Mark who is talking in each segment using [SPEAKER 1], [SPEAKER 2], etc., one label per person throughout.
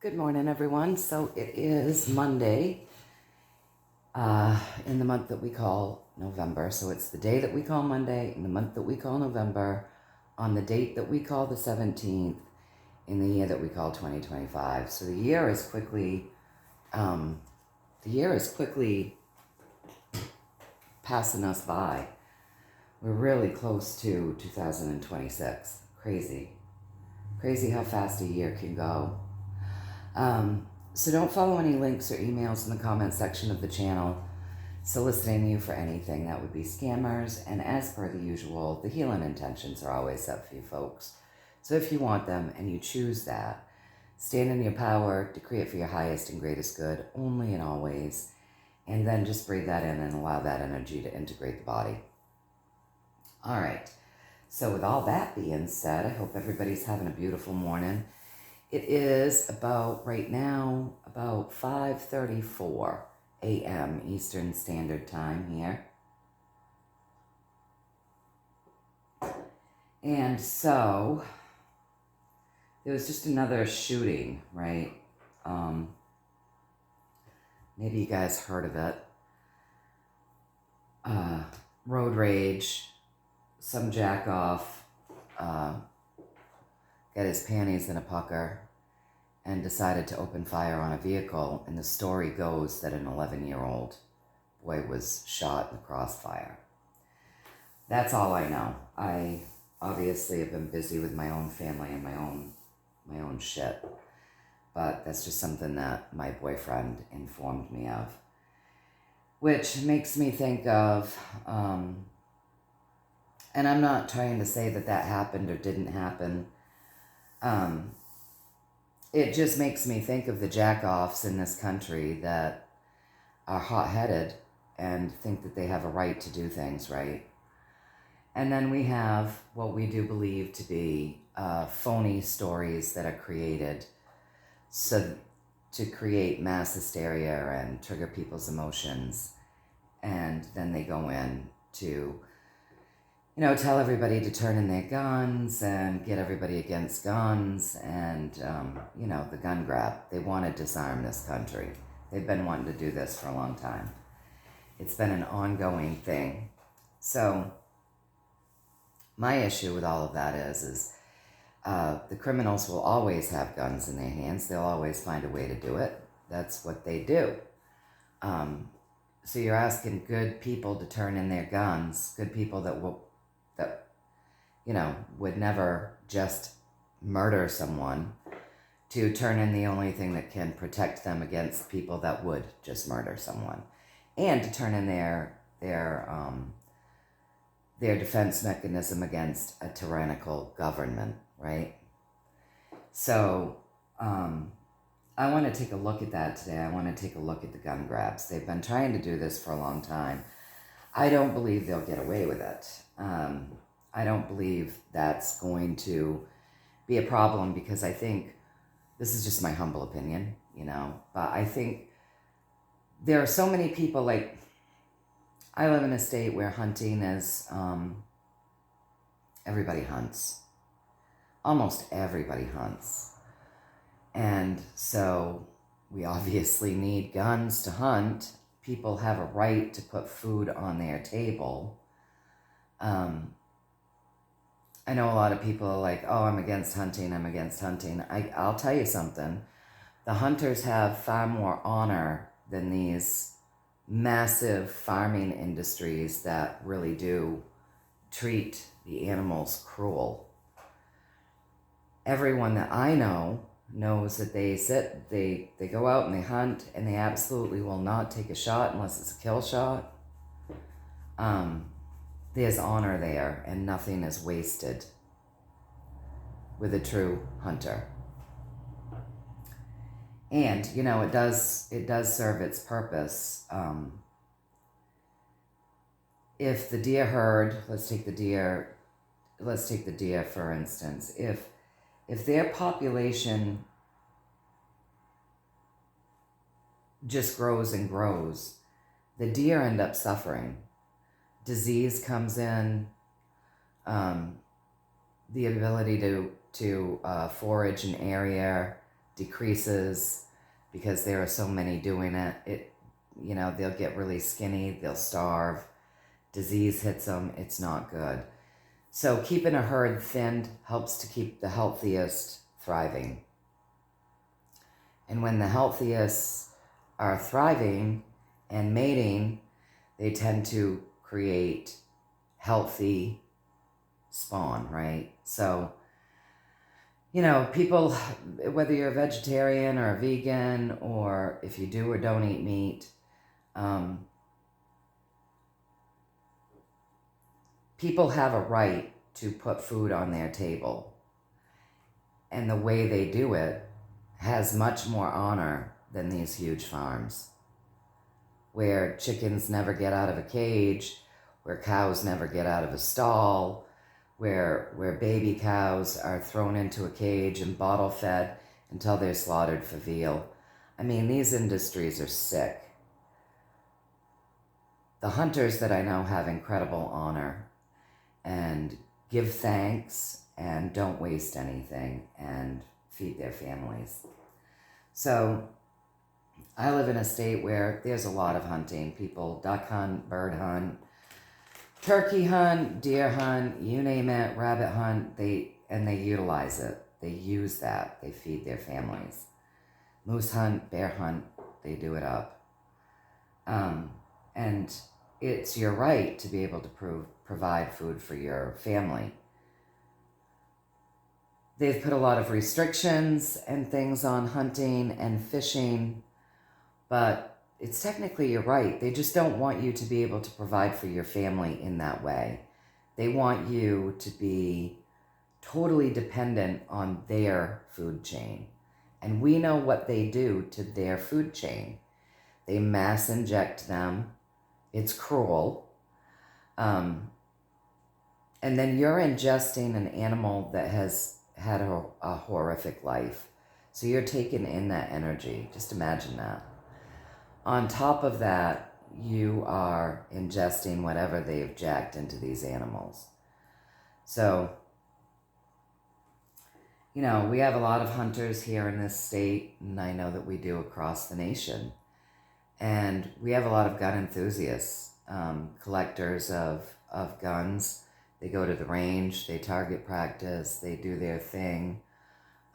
[SPEAKER 1] Good morning, everyone. So it is Monday in the month that we call November. So it's the day that we call Monday in the month that we call November, on the date that we call the 17th, in the year that we call 2025. So the year is quickly passing us by. We're really close to 2026. Crazy how fast a year can go. So don't follow any links or emails in the comment section of the channel soliciting you for anything. That would be scammers. And as per the usual, the healing intentions are always set for you folks. So if you want them and you choose that, stand in your power, decree it for your highest and greatest good, only and always. And then just breathe that in and allow that energy to integrate the body. All right. So with all that being said, I hope everybody's having a beautiful morning. It is right now, about 5:34 a.m. Eastern Standard Time here. And so, there was just another shooting, right? Maybe you guys heard of it. Road rage, some jack-off, got his panties in a pucker and decided to open fire on a vehicle. And the story goes that an 11-year-old boy was shot in the crossfire. That's all I know. I obviously have been busy with my own family and my own shit. But that's just something that my boyfriend informed me of. Which makes me think of, and I'm not trying to say that happened or didn't happen. It just makes me think of the jack-offs in this country that are hot-headed and think that they have a right to do things right. And then we have what we do believe to be phony stories that are created so to create mass hysteria and trigger people's emotions. And then they go in to tell everybody to turn in their guns and get everybody against guns and, the gun grab. They want to disarm this country. They've been wanting to do this for a long time. It's been an ongoing thing. So my issue with all of that is the criminals will always have guns in their hands. They'll always find a way to do it. That's what they do. So you're asking good people to turn in their guns, good people that would never just murder someone, to turn in the only thing that can protect them against people that would just murder someone, and to turn in their defense mechanism against a tyrannical government, right? So, I want to take a look at that today. I want to take a look at the gun grabs. They've been trying to do this for a long time. I don't believe they'll get away with it. I don't believe that's going to be a problem, because I think, this is just my humble opinion, but I think there are so many people, like, I live in a state where hunting is, everybody hunts. Almost everybody hunts. And so we obviously need guns to hunt. People have a right to put food on their table. I know a lot of people are like, oh, I'm against hunting. I'll tell you something. The hunters have far more honor than these massive farming industries that really do treat the animals cruel. Everyone that I know knows that they go out and they hunt, and they absolutely will not take a shot unless it's a kill shot. There's honor there, and nothing is wasted with a true hunter. And, it does serve its purpose. If the deer herd, let's take the deer for instance, if their population just grows and grows, the deer end up suffering. Disease comes in, the ability to forage an area decreases because there are so many doing it, they'll get really skinny, they'll starve, disease hits them, it's not good. So keeping a herd thinned helps to keep the healthiest thriving. And when the healthiest are thriving and mating, they tend to create healthy spawn, right? So, people, whether you're a vegetarian or a vegan, or if you do or don't eat meat, people have a right to put food on their table. And the way they do it has much more honor than these huge farms, where chickens never get out of a cage, where cows never get out of a stall, where baby cows are thrown into a cage and bottle fed until they're slaughtered for veal. I mean, these industries are sick. The hunters that I know have incredible honor and give thanks and don't waste anything and feed their families. So I live in a state where there's a lot of hunting. People duck hunt, bird hunt, turkey hunt, deer hunt, you name it, rabbit hunt, they utilize it. They use that. They feed their families. Moose hunt, bear hunt, they do it up. And it's your right to be able to provide food for your family. They've put a lot of restrictions and things on hunting and fishing, but it's technically your right. They just don't want you to be able to provide for your family in that way. They want you to be totally dependent on their food chain. And we know what they do to their food chain. They mass inject them. It's cruel. And then you're ingesting an animal that has had a horrific life. So you're taking in that energy. Just imagine that. On top of that, you are ingesting whatever they've jacked into these animals. So, we have a lot of hunters here in this state, and I know that we do across the nation. And we have a lot of gun enthusiasts, collectors of guns. They go to the range, they target practice, they do their thing.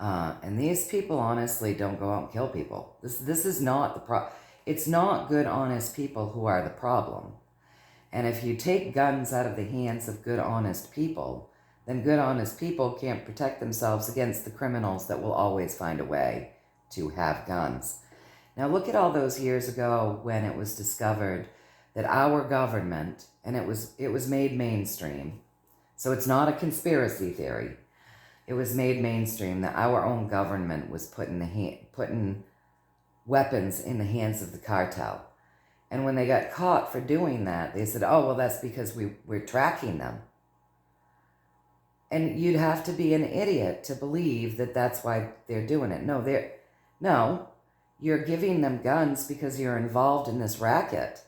[SPEAKER 1] And these people honestly don't go out and kill people. This is not the problem. It's not good, honest people who are the problem. And if you take guns out of the hands of good, honest people, then good, honest people can't protect themselves against the criminals that will always find a way to have guns. Now look at all those years ago when it was discovered that our government, and it was made mainstream, so it's not a conspiracy theory, it was made mainstream that our own government was putting weapons in the hands of the cartel. And when they got caught for doing that, they said, oh, well, that's because we're tracking them. And you'd have to be an idiot to believe that that's why they're doing it. No, you're giving them guns because you're involved in this racket.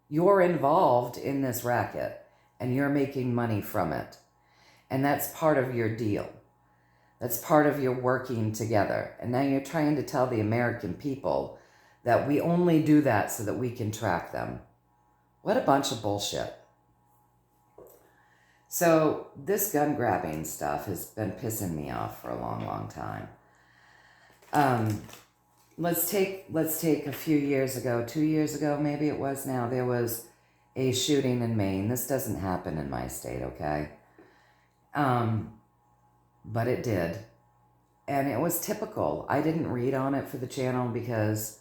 [SPEAKER 1] You're involved in this racket, and you're making money from it. And that's part of your deal. That's part of your working together. And now you're trying to tell the American people that we only do that so that we can track them. What a bunch of bullshit. So this gun grabbing stuff has been pissing me off for a long, long time. Let's take a few years ago, 2 years ago maybe it was now, there was a shooting in Maine. This doesn't happen in my state, okay? But it did. And it was typical. I didn't read on it for the channel because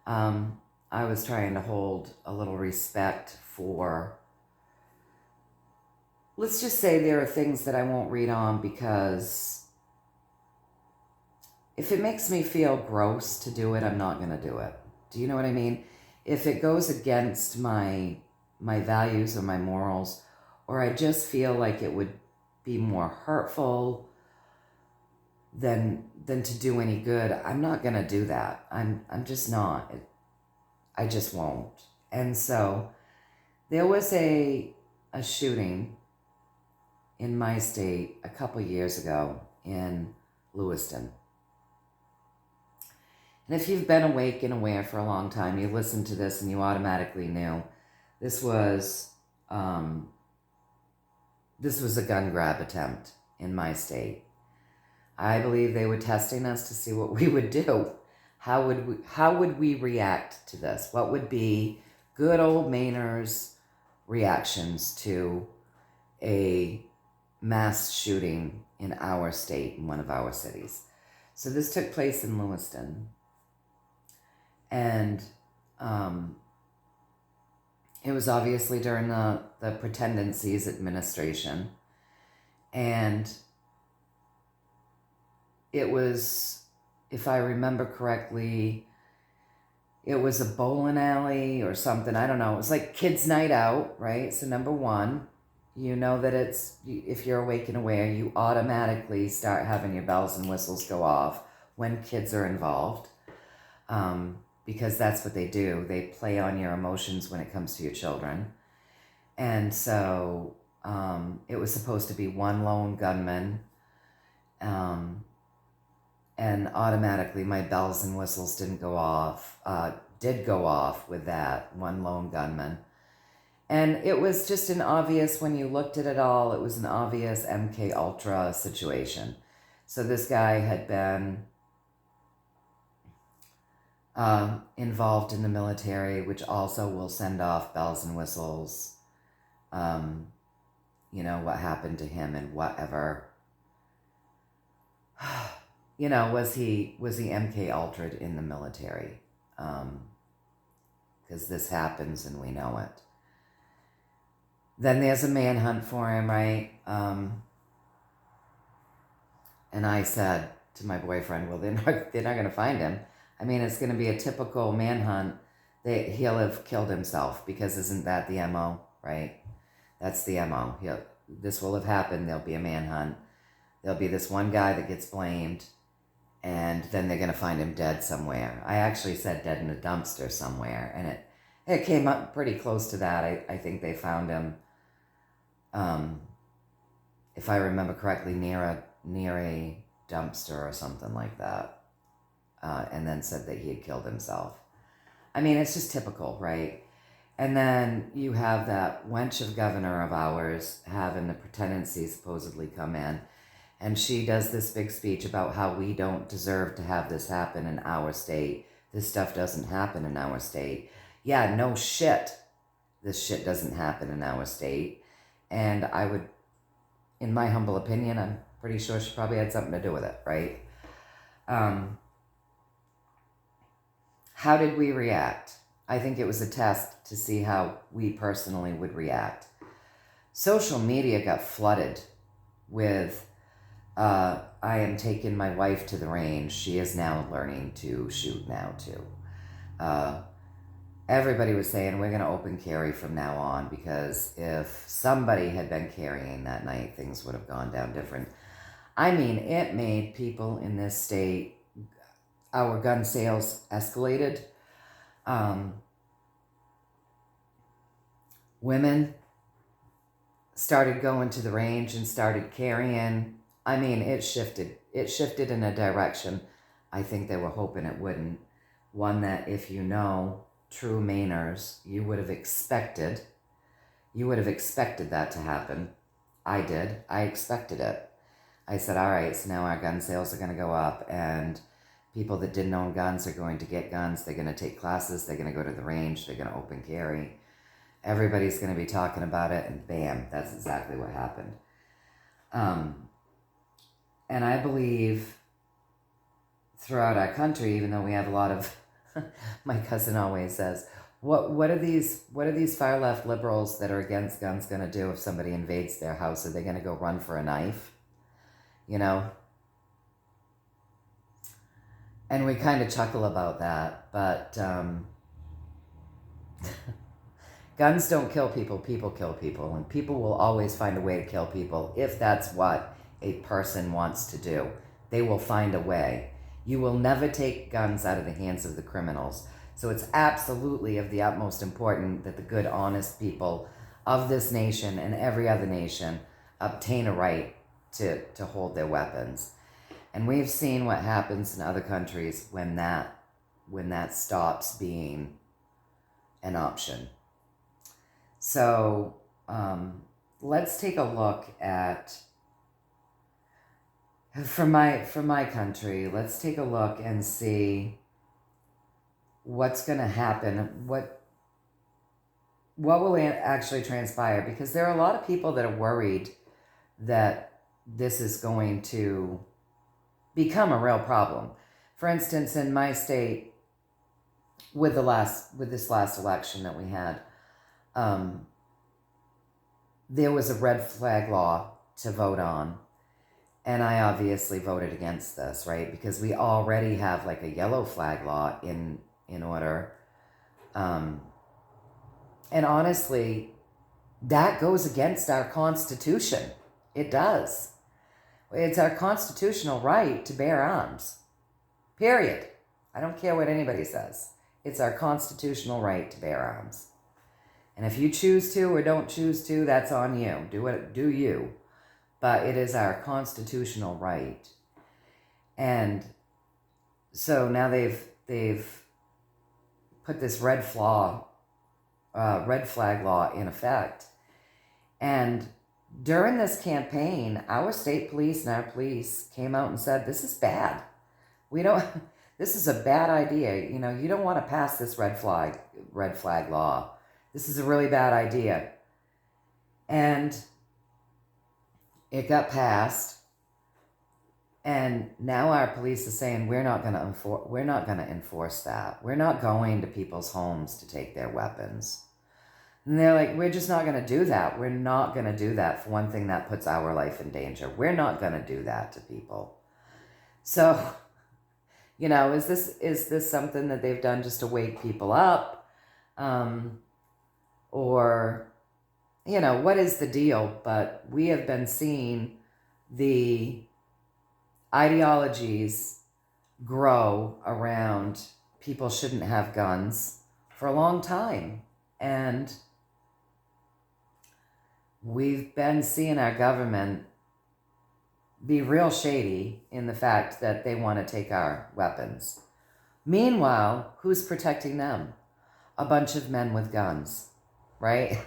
[SPEAKER 1] I was trying to hold a little respect for, let's just say there are things that I won't read on because if it makes me feel gross to do it, I'm not going to do it. Do you know what I mean? If it goes against my values or my morals, or I just feel like it would be more hurtful than to do any good, I'm not going to do that. I'm just not. I just won't. And so there was a shooting in my state a couple years ago in Lewiston. And if you've been awake and aware for a long time, you listened to this and you automatically knew this was a gun grab attempt in my state. I believe they were testing us to see what we would do. How would we react to this? What would be good old Mainer's reactions to a mass shooting in our state, in one of our cities? So this took place in Lewiston. And it was obviously during the Pretendencies administration. And it was, if I remember correctly, it was a bowling alley or something. I don't know. It was like kids' night out, right? So number one, you know that it's, if you're awake and aware, you automatically start having your bells and whistles go off when kids are involved. Because that's what they do. They play on your emotions when it comes to your children. And so it was supposed to be one lone gunman. And automatically my bells and whistles did go off with that one lone gunman. And it was just an obvious, when you looked at it all, it was an obvious MK Ultra situation. So this guy had been involved in the military, which also will send off bells and whistles. You know, what happened to him and whatever. You know, was he MK Ultra'd in the military? Because this happens and we know it. Then there's a manhunt for him, right? And I said to my boyfriend, well, they're not going to find him. I mean, it's going to be a typical manhunt. He'll have killed himself, because isn't that the MO, right? That's the MO. This will have happened. There'll be a manhunt. There'll be this one guy that gets blamed, and then they're going to find him dead somewhere. I actually said dead in a dumpster somewhere, and it came up pretty close to that. I think they found him, if I remember correctly, near a dumpster or something like that, and then said that he had killed himself. I mean, it's just typical, right? And then you have that wench of governor of ours having the Pretendency supposedly come in, and she does this big speech about how we don't deserve to have this happen in our state. This stuff doesn't happen in our state. Yeah, no shit. This shit doesn't happen in our state. And I would, in my humble opinion, I'm pretty sure she probably had something to do with it, right? How did we react? I think it was a test to see how we personally would react. Social media got flooded with, I am taking my wife to the range. She is now learning to shoot now too. Everybody was saying, we're going to open carry from now on, because if somebody had been carrying that night, things would have gone down different. I mean, it made people in this state, our gun sales escalated. Women started going to the range and started carrying. I mean, it shifted. It shifted in a direction I think they were hoping it wouldn't. One that, if you know true Mainers, you would have expected. You would have expected that to happen. I did. I expected it. I said, all right, so now our gun sales are going to go up, and people that didn't own guns are going to get guns. They're going to take classes. They're going to go to the range. They're going to open carry. Everybody's going to be talking about it, and bam, that's exactly what happened. And I believe throughout our country, even though we have a lot of, my cousin always says, what are these far left liberals that are against guns going to do if somebody invades their house? Are they going to go run for a knife? You know? And we kind of chuckle about that, but guns don't kill people, people kill people, and people will always find a way to kill people if that's what a person wants to do. They will find a way. You will never take guns out of the hands of the criminals. So it's absolutely of the utmost importance that the good, honest people of this nation and every other nation obtain a right to hold their weapons. And we've seen what happens in other countries when that when that stops being an option. So let's take a look at, for my country, let's take a look and see what's going to happen, what will actually transpire, because there are a lot of people that are worried that this is going to become a real problem. For instance, in my state, with this last election that we had, there was a red flag law to vote on, and I obviously voted against this, right? Because we already have like a yellow flag law in order, and honestly, that goes against our Constitution. It does. It's our constitutional right to bear arms. Period. I don't care what anybody says. It's our constitutional right to bear arms. And if you choose to or don't choose to, that's on you. Do you. But it is our constitutional right. And so now they've put this red flag law in effect. And during this campaign, our state police and our police came out and said, this is bad. This is a bad idea. You know, you don't want to pass this red flag law. This is a really bad idea. And it got passed. And now our police are saying we're not going to enforce that. We're not going to people's homes to take their weapons. And they're like, we're just not going to do that. We're not going to do that. For one thing, that puts our life in danger. We're not going to do that to people. So, you know, is this something that they've done just to wake people up? Or, you know, what is the deal? But we have been seeing the ideologies grow around people shouldn't have guns for a long time. And we've been seeing our government be real shady in the fact that they want to take our weapons. Meanwhile, who's protecting them? A bunch of men with guns, right?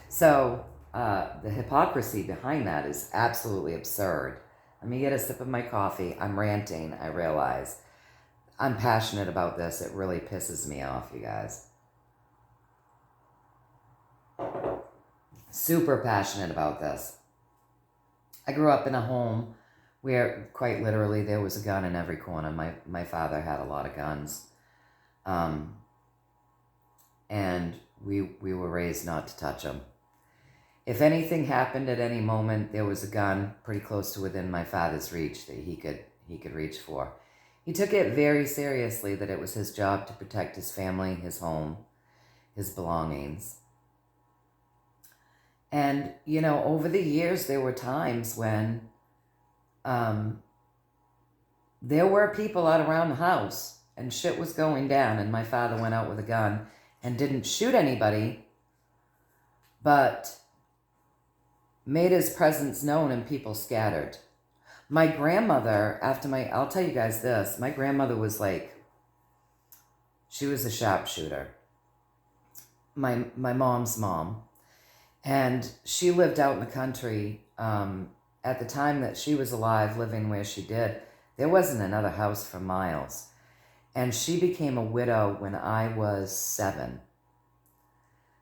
[SPEAKER 1] So the hypocrisy behind that is absolutely absurd. Let me get a sip of my coffee. I'm ranting, I realize. I'm passionate about this. It really pisses me off, you guys. Super passionate about this. I grew up in a home where quite literally there was a gun in every corner. My father had a lot of guns. And we were raised not to touch them. If anything happened at any moment, there was a gun pretty close to within my father's reach that he could reach for. He took it very seriously that it was his job to protect his family, his home, his belongings. And, you know, over the years, there were times when there were people out around the house and shit was going down, and my father went out with a gun and didn't shoot anybody, but made his presence known and people scattered. My grandmother, I'll tell you guys this, my grandmother was like, she was a sharpshooter. My mom's mom. And she lived out in the country. At the time that she was alive, living where she did, there wasn't another house for miles. And she became a widow when I was 7.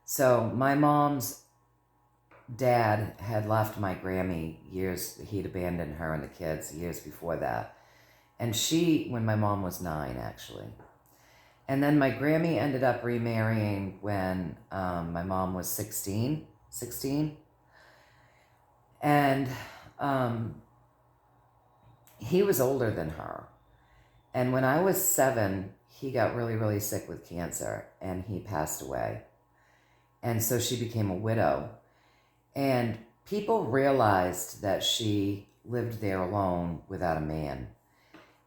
[SPEAKER 1] So my mom's dad had left my Grammy he'd abandoned her and the kids years before that. And when my mom was 9, actually. And then my Grammy ended up remarrying when my mom was 16. And he was older than her. And when I was 7, he got really, really sick with cancer and he passed away. And so she became a widow. And people realized that she lived there alone without a man.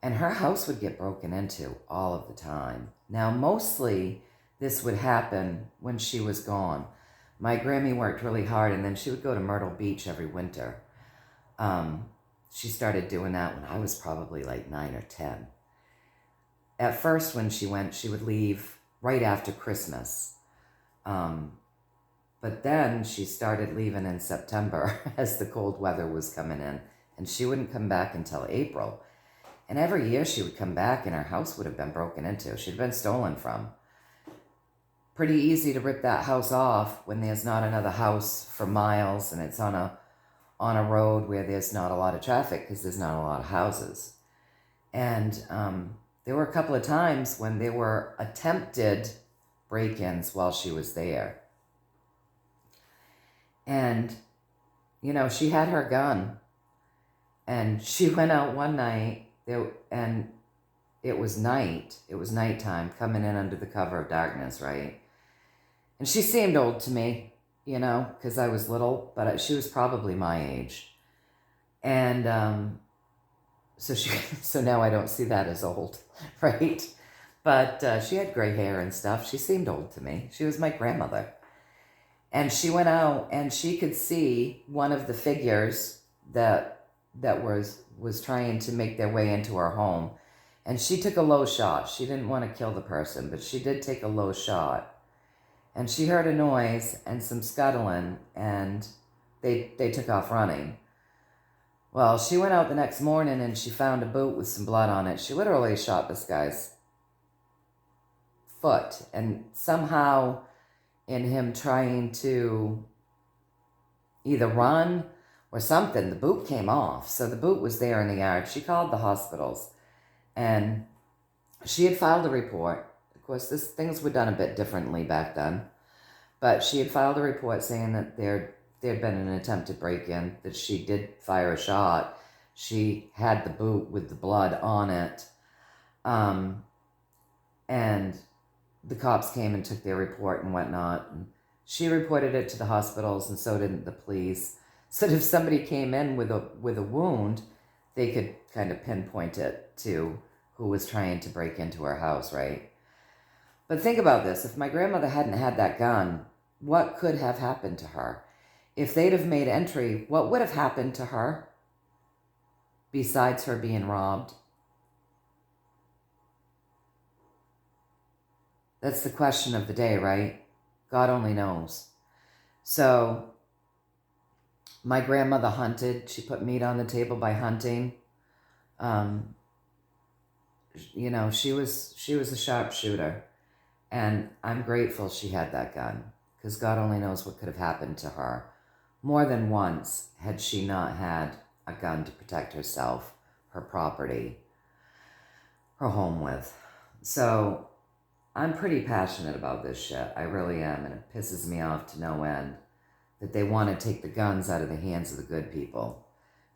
[SPEAKER 1] And her house would get broken into all of the time. Now, mostly this would happen when she was gone. My Grammy worked really hard, and then she would go to Myrtle Beach every winter. She started doing that when I was probably like 9 or 10. at first when she went, she would leave right after Christmas. But then she started leaving in September as the cold weather was coming in, and she wouldn't come back until April. And every year she would come back and her house would have been broken into. She'd been stolen from. Pretty easy to rip that house off when there's not another house for miles and it's on a road where there's not a lot of traffic because there's not a lot of houses. And there were a couple of times when there were attempted break-ins while she was there. And, she had her gun. And she went out one night, and it was night. It was nighttime, coming in under the cover of darkness, right? And she seemed old to me, because I was little, but she was probably my age. And so now I don't see that as old, right? But she had gray hair and stuff. She seemed old to me. She was my grandmother. And she went out and she could see one of the figures that was trying to make their way into her home. And she took a low shot. She didn't want to kill the person, but she did take a low shot. And she heard a noise and some scuttling, and they took off running. Well, she went out the next morning and she found a boot with some blood on it. She literally shot this guy's foot. And somehow in him trying to either run or something, the boot came off. So the boot was there in the yard. She called the hospitals and she had filed a report. Of course, things were done a bit differently back then. But she had filed a report saying that there had been an attempted break-in, that she did fire a shot. She had the boot with the blood on it. And the cops came and took their report and whatnot. And she reported it to the hospitals, and so did the police. So that if somebody came in with a wound, they could kind of pinpoint it to who was trying to break into her house, right? But think about this. If my grandmother hadn't had that gun, what could have happened to her? If they'd have made entry, what would have happened to her besides her being robbed? That's the question of the day, right? God only knows. So my grandmother hunted. She put meat on the table by hunting. She was a sharpshooter. And I'm grateful she had that gun, because God only knows what could have happened to her. More than once had she not had a gun to protect herself, her property, her home with. So I'm pretty passionate about this shit. I really am. And it pisses me off to no end that they want to take the guns out of the hands of the good people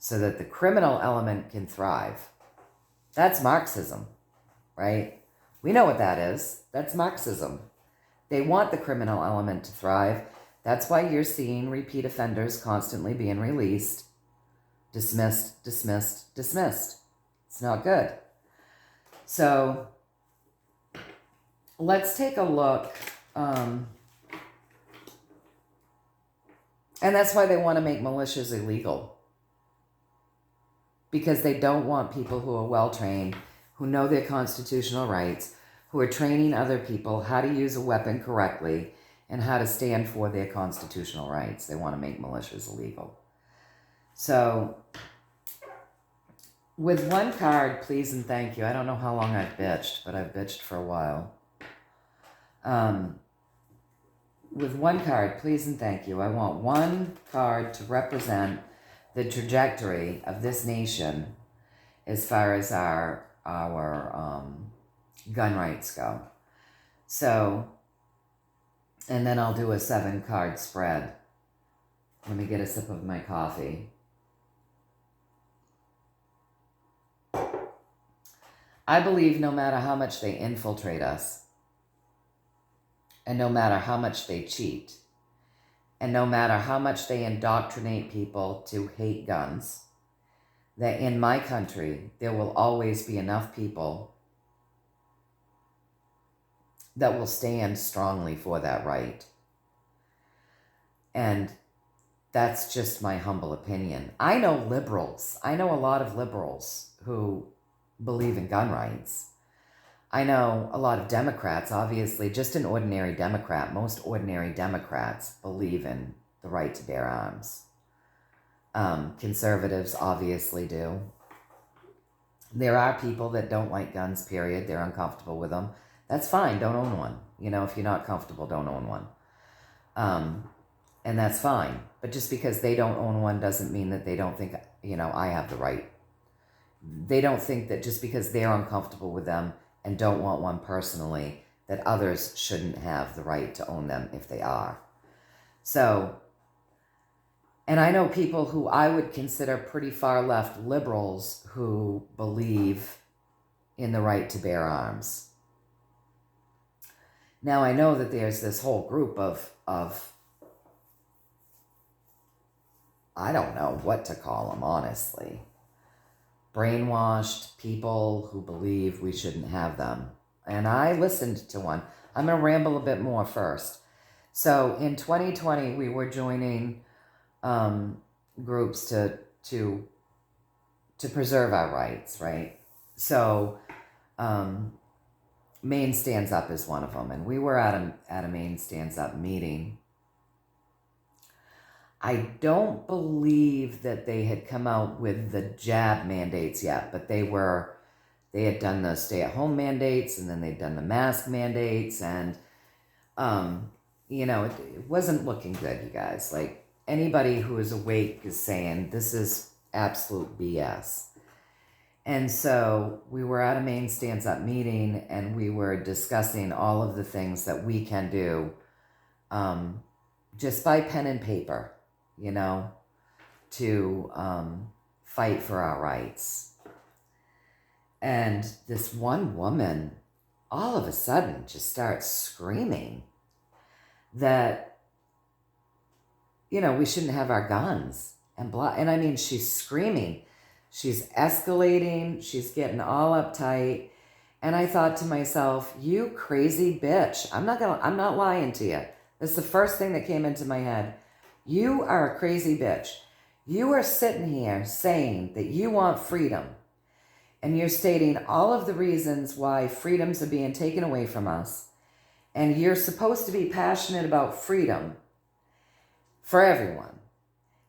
[SPEAKER 1] so that the criminal element can thrive. That's Marxism, right? We know what that is. That's Marxism. They want the criminal element to thrive. That's why you're seeing repeat offenders constantly being released. Dismissed, dismissed, dismissed. It's not good. So let's take a look. And that's why they want to make militias illegal. Because they don't want people who are well-trained, who know their constitutional rights, who are training other people how to use a weapon correctly and how to stand for their constitutional rights. They want to make militias illegal. So, with one card, please and thank you. I don't know how long I've bitched, but I've bitched for a while. With one card, please and thank you. I want one card to represent the trajectory of this nation as far as our gun rights go. So, and then I'll do a 7-card spread. Let me get a sip of my coffee. I believe no matter how much they infiltrate us, and no matter how much they cheat, and no matter how much they indoctrinate people to hate guns, that in my country, there will always be enough people that will stand strongly for that right. And that's just my humble opinion. I know liberals. I know a lot of liberals who believe in gun rights. I know a lot of Democrats, obviously, just an ordinary Democrat, most ordinary Democrats believe in the right to bear arms. Conservatives obviously do. There are people that don't like guns, period. They're uncomfortable with them. That's fine. Don't own one. If you're not comfortable, don't own one. And that's fine. But just because they don't own one doesn't mean that they don't think, I have the right. They don't think that just because they're uncomfortable with them and don't want one personally, that others shouldn't have the right to own them if they are. So, and I know people who I would consider pretty far left liberals who believe in the right to bear arms. Now, I know that there's this whole group of I don't know what to call them, honestly. Brainwashed people who believe we shouldn't have them. And I listened to one. I'm going to ramble a bit more first. So in 2020, we were joining groups to preserve our rights, right? So Maine Stands Up is one of them. And we were at a Maine Stands Up meeting. I don't believe that they had come out with the jab mandates yet, but they had done the stay-at-home mandates, and then they'd done the mask mandates, and it wasn't looking good, you guys. Like, anybody who is awake is saying this is absolute BS. And so we were at a Maine Stands Up meeting, and we were discussing all of the things that we can do just by pen and paper, to fight for our rights. And this one woman all of a sudden just starts screaming that, we shouldn't have our guns and blah. And I mean, she's screaming, she's escalating, she's getting all uptight. And I thought to myself, you crazy bitch. I'm not lying to you. That's the first thing that came into my head. You are a crazy bitch. You are sitting here saying that you want freedom, and you're stating all of the reasons why freedoms are being taken away from us, and you're supposed to be passionate about freedom for everyone.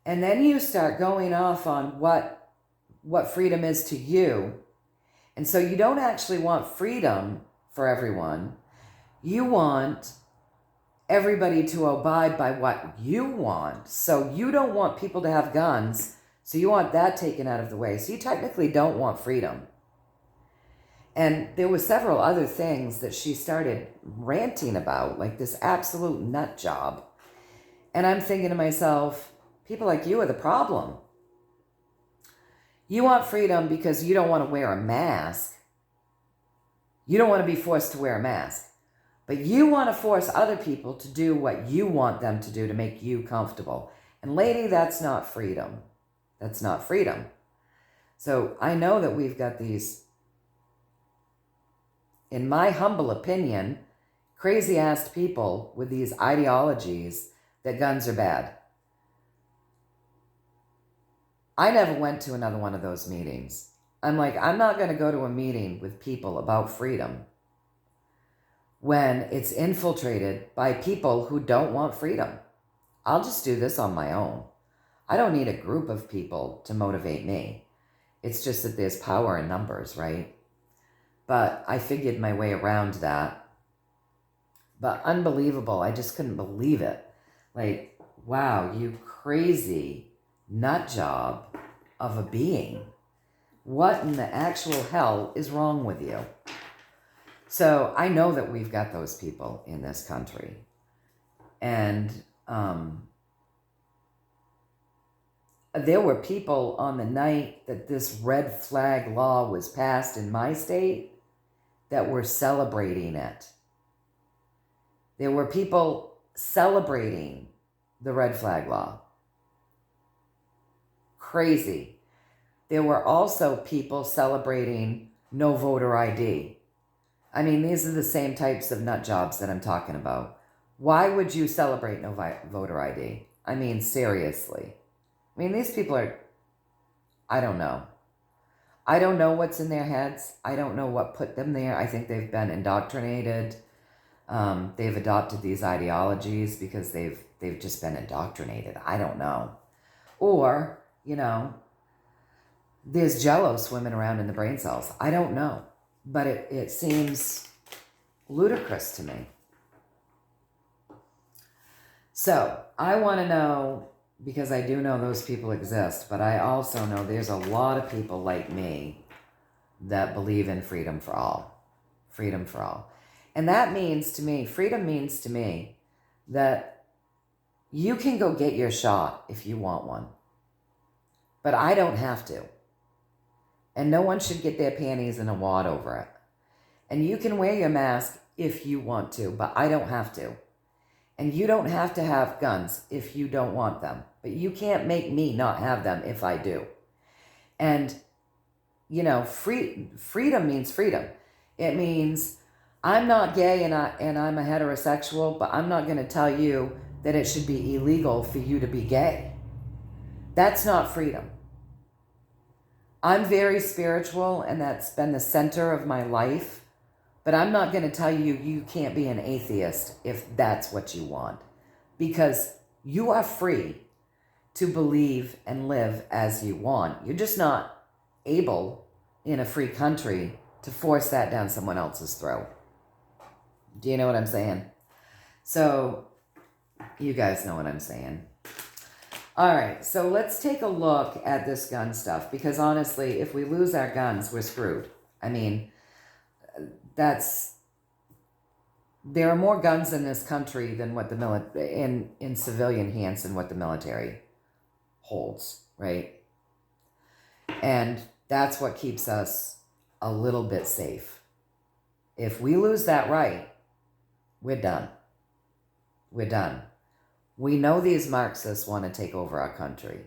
[SPEAKER 1] And then you start going off on what freedom is to you. And so you don't actually want freedom for everyone. You want everybody to abide by what you want. So you don't want people to have guns, so you want that taken out of the way. So you technically don't want freedom. And there were several other things that she started ranting about, like this absolute nut job. And I'm thinking to myself, people like you are the problem. You want freedom because you don't want to wear a mask. You don't want to be forced to wear a mask. But you want to force other people to do what you want them to do to make you comfortable. And lady, that's not freedom. That's not freedom. So I know that we've got these, in my humble opinion, crazy-ass people with these ideologies that guns are bad. I never went to another one of those meetings. I'm like, I'm not going to go to a meeting with people about freedom when it's infiltrated by people who don't want freedom. I'll just do this on my own. I don't need a group of people to motivate me. It's just that there's power in numbers, right? But I figured my way around that. But unbelievable. I just couldn't believe it. Like, wow, you crazy nut job of a being. What in the actual hell is wrong with you? So I know that we've got those people in this country. And there were people on the night that this red flag law was passed in my state that were celebrating it. There were people celebrating the red flag law. Crazy. There were also people celebrating no voter ID. I mean, these are the same types of nut jobs that I'm talking about. Why would you celebrate no voter ID? I mean, seriously. I mean, these people are, I don't know. I don't know what's in their heads. I don't know what put them there. I think they've been indoctrinated. They've adopted these ideologies because they've just been indoctrinated. I don't know. Or, there's jello swimming around in the brain cells. I don't know. But it seems ludicrous to me. So I want to know, because I do know those people exist, but I also know there's a lot of people like me that believe in freedom for all. Freedom for all. And that means to me, freedom means to me that you can go get your shot if you want one. But I don't have to. And no one should get their panties in a wad over it. And you can wear your mask if you want to, but I don't have to. And you don't have to have guns if you don't want them. But you can't make me not have them if I do. And, freedom means freedom. It means I'm not gay and I'm a heterosexual, but I'm not going to tell you that it should be illegal for you to be gay. That's not freedom. I'm very spiritual, and that's been the center of my life. But I'm not going to tell you you can't be an atheist if that's what you want. Because you are free to believe and live as you want. You're just not able in a free country to force that down someone else's throat. Do you know what I'm saying? So, you guys know what I'm saying. All right, so let's take a look at this gun stuff. Because honestly, if we lose our guns, we're screwed. I mean, there are more guns in this country than what the in civilian hands than what the military holds, right? And that's what keeps us a little bit safe. If we lose that right, we're done. We're done. We know these Marxists want to take over our country.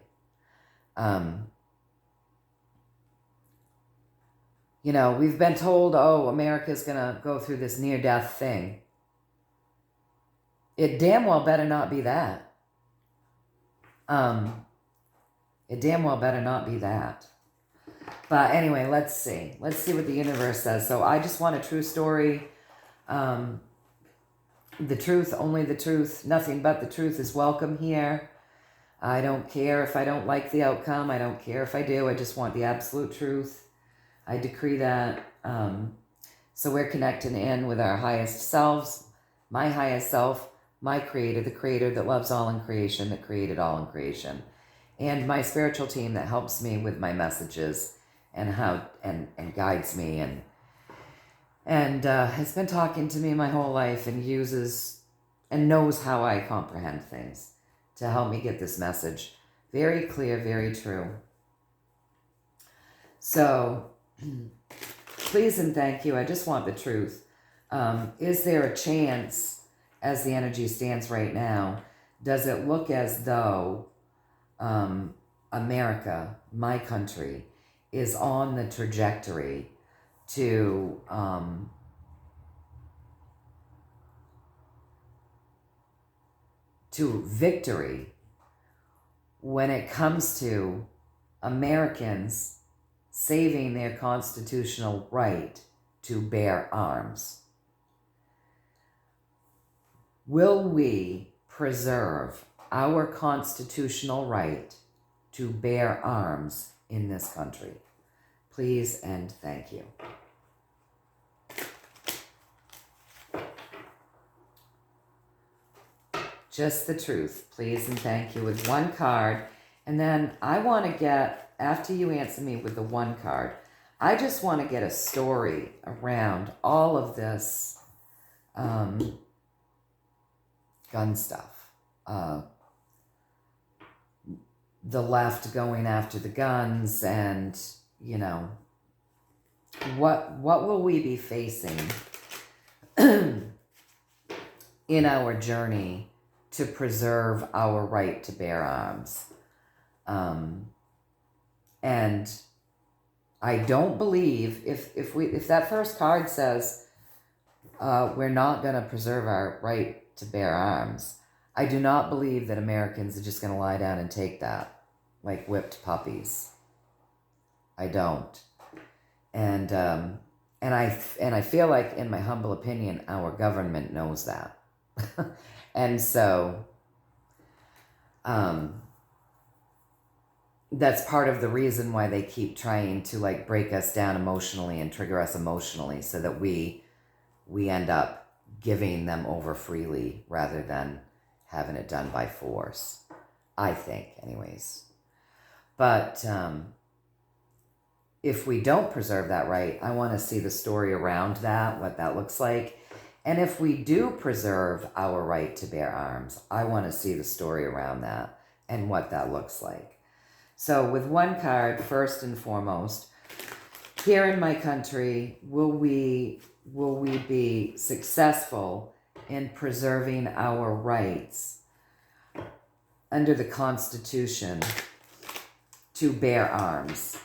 [SPEAKER 1] We've been told, America's going to go through this near-death thing. It damn well better not be that. It damn well better not be that. But anyway, let's see. Let's see what the universe says. So I just want a true story. The truth, only the truth, nothing but the truth is welcome here. I don't care if I don't like the outcome. I don't care if I do. I just want the absolute truth. I decree that. So we're connecting in with our highest selves, my highest self, my creator, the creator that loves all in creation, that created all in creation, and my spiritual team that helps me with my messages and guides me and has been talking to me my whole life and uses and knows how I comprehend things to help me get this message very clear, very true. So, please and thank you. I just want the truth. Is there a chance, as the energy stands right now, does it look as though America, my country, is on the trajectory to victory when it comes to Americans saving their constitutional right to bear arms? Will we preserve our constitutional right to bear arms in this country? Please and thank you. Just the truth, please and thank you, with one card. And then I want to get, after you answer me with the one card, I just want to get a story around all of this gun stuff. The left going after the guns, and, what will we be facing in our journey to preserve our right to bear arms? And I don't believe, if that first card says we're not going to preserve our right to bear arms, I do not believe that Americans are just going to lie down and take that like whipped puppies. I don't. And I feel like, in my humble opinion, our government knows that. And so that's part of the reason why they keep trying to like break us down emotionally and trigger us emotionally, so that we end up giving them over freely rather than having it done by force. I think, anyways. But if we don't preserve that right, I want to see the story around that, what that looks like. And if we do preserve our right to bear arms, I want to see the story around that and what that looks like. So with one card, first and foremost, here in my country, will we be successful in preserving our rights under the Constitution to bear arms?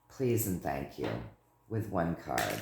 [SPEAKER 1] Please and thank you, with one card.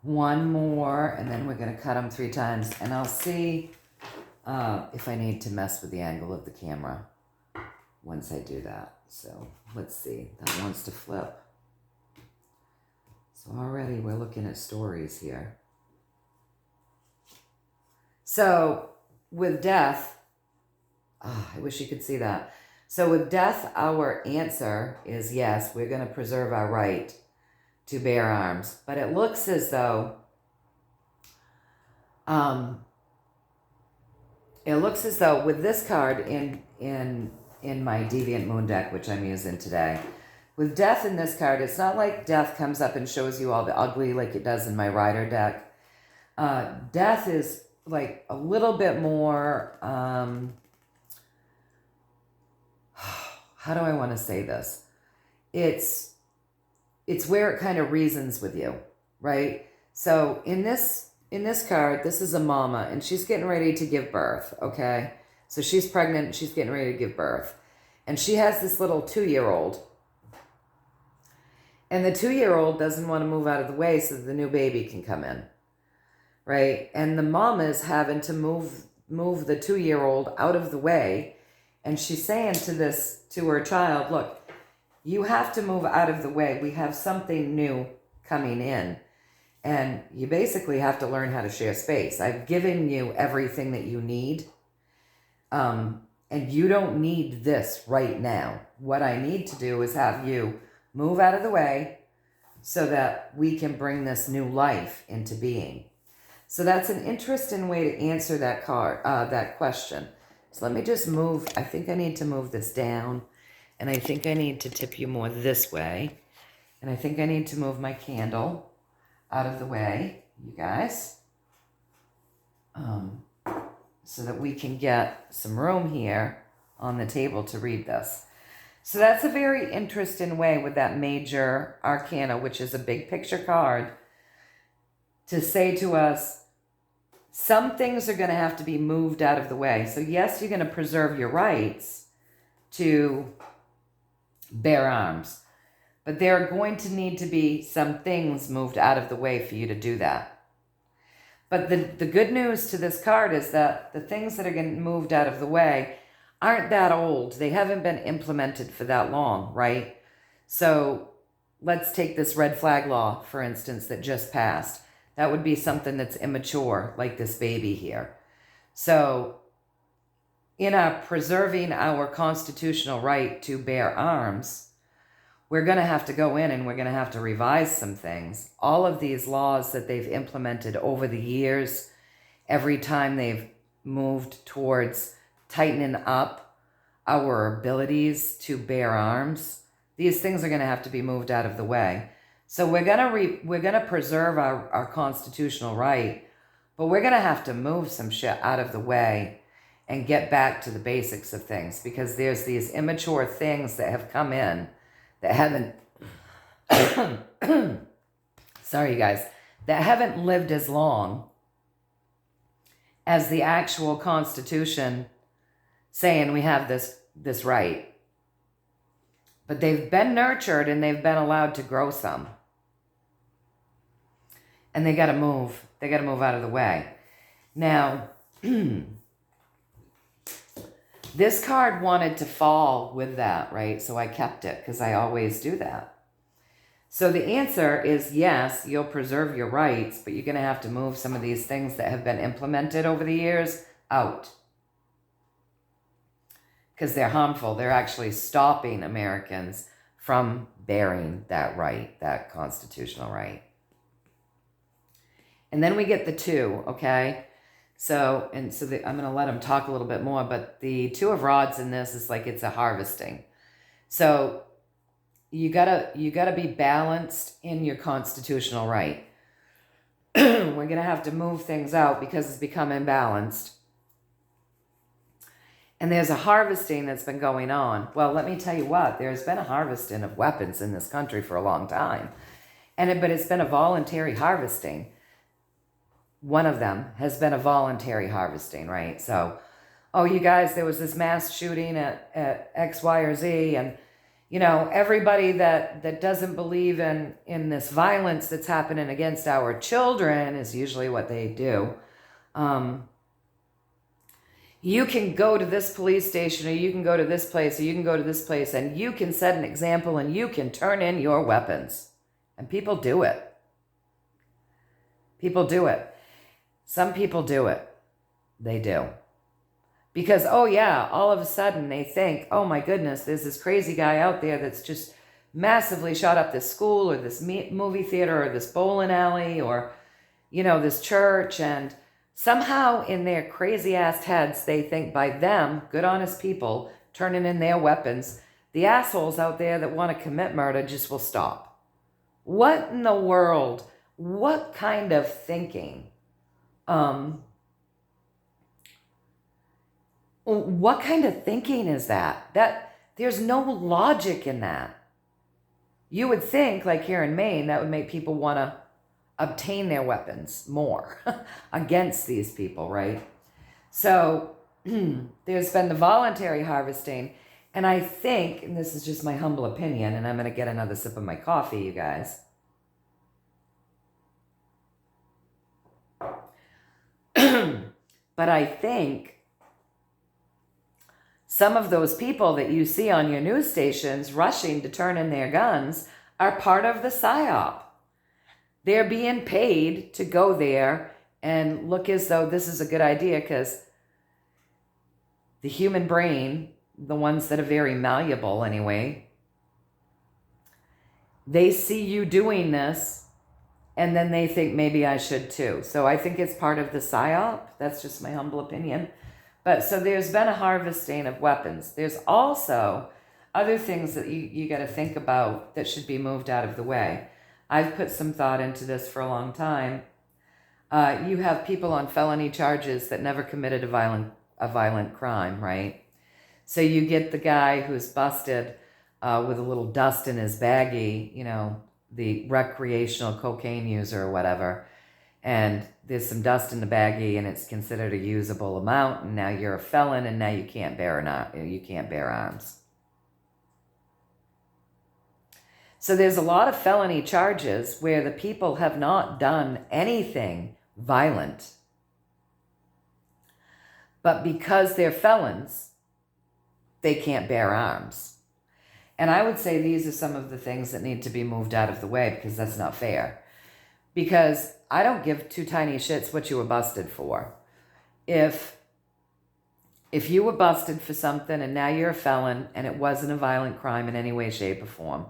[SPEAKER 1] One more, and then we're going to cut them 3 times, and I'll see if I need to mess with the angle of the camera once I do that. So let's see. That wants to flip. So already we're looking at stories here. So with death, I wish you could see that. So with death, our answer is yes, we're going to preserve our right to bear arms. But it looks as though with this card in my Deviant Moon deck, which I'm using today, with death in this card, it's not like death comes up and shows you all the ugly like it does in my Rider deck. Death is like a little bit more, how do I want to say this? It's where it kind of reasons with you, right? So in this card, this is a mama, and she's getting ready to give birth, okay? So she's pregnant, she's getting ready to give birth. And she has this little 2-year-old. And the 2-year-old doesn't want to move out of the way so that the new baby can come in, right? And the mom is having to move the 2-year-old out of the way. And she's saying to her child, look, you have to move out of the way. We have something new coming in. And you basically have to learn how to share space. I've given you everything that you need. And you don't need this right now. What I need to do is have you move out of the way so that we can bring this new life into being. So that's an interesting way to answer that question. So let me just move. I think I need to move this down. And I think I need to tip you more this way. And I think I need to move my candle out of the way, you guys. So that we can get some room here on the table to read this. So that's a very interesting way with that major arcana, which is a big picture card, to say to us, some things are going to have to be moved out of the way. So yes, you're going to preserve your rights to bear arms, but there are going to need to be some things moved out of the way for you to do that. But the good news to this card is that the things that are getting moved out of the way aren't that old. They haven't been implemented for that long, right? So let's take this red flag law, for instance, that just passed. That would be something that's immature, like this baby here. So in our preserving our constitutional right to bear arms, we're going to have to go in and we're going to have to revise some things. All of these laws that they've implemented over the years, every time they've moved towards tightening up our abilities to bear arms, these things are going to have to be moved out of the way. So we're going to preserve our constitutional right, but we're going to have to move some shit out of the way and get back to the basics of things, because there's these immature things that have come in that haven't, sorry you guys, that haven't lived as long as the actual Constitution saying we have this right. But they've been nurtured and they've been allowed to grow some. And they got to move. They got to move out of the way. Now, this card wanted to fall with that, right? So I kept it because I always do that. So the answer is yes, you'll preserve your rights, but you're going to have to move some of these things that have been implemented over the years out. Because they're harmful. They're actually stopping Americans from bearing that right, that constitutional right. And then we get the 2, okay? So I'm going to let him talk a little bit more, but the 2 of Rods in this is like it's a harvesting. So you gotta be balanced in your constitutional right. We're going to have to move things out because it's become imbalanced. And there's a harvesting that's been going on. Well, let me tell you what, there's been a harvesting of weapons in this country for a long time. But it's been a voluntary harvesting. One of them has been a voluntary harvesting, right? So, oh, you guys, there was this mass shooting at X, Y, or Z, and, you know, everybody that doesn't believe in this violence that's happening against our children is usually what they do. You can go to this police station, or you can go to this place, or you can go to this place, and you can set an example, and you can turn in your weapons. And people do it. People do it. Some people do it. They do. Because, oh yeah, all of a sudden they think, oh my goodness, there's this crazy guy out there that's just massively shot up this school or this movie theater or this bowling alley or, you know, this church. And somehow in their crazy ass heads, they think by them, good honest people, turning in their weapons, the assholes out there that want to commit murder just will stop. What in the world? What kind of thinking? What kind of thinking is that? There's no logic in that. You would think, like here in Maine, that would make people want to obtain their weapons more against these people, right? So there's been the voluntary harvesting, and I think, and this is just my humble opinion, and I'm going to get another sip of my coffee, you guys. But I think some of those people that you see on your news stations rushing to turn in their guns are part of the PSYOP. They're being paid to go there and look as though this is a good idea, because the human brain, the ones that are very malleable anyway, they see you doing this and then they think maybe I should too. So I think it's part of the PSYOP. That's just my humble opinion. But so there's been a harvesting of weapons. There's also other things that you got to think about that should be moved out of the way. I've put some thought into this for a long time. You have people on felony charges that never committed a violent crime, right? So you get the guy who's busted with a little dust in his baggie, you know, the recreational cocaine user or whatever, and there's some dust in the baggie and it's considered a usable amount, and now you're a felon and now you can't bear arms. So there's a lot of felony charges where the people have not done anything violent, but because they're felons, they can't bear arms. And I would say these are some of the things that need to be moved out of the way, because that's not fair. Because I don't give two tiny shits what you were busted for. If you were busted for something and now you're a felon and it wasn't a violent crime in any way, shape, or form,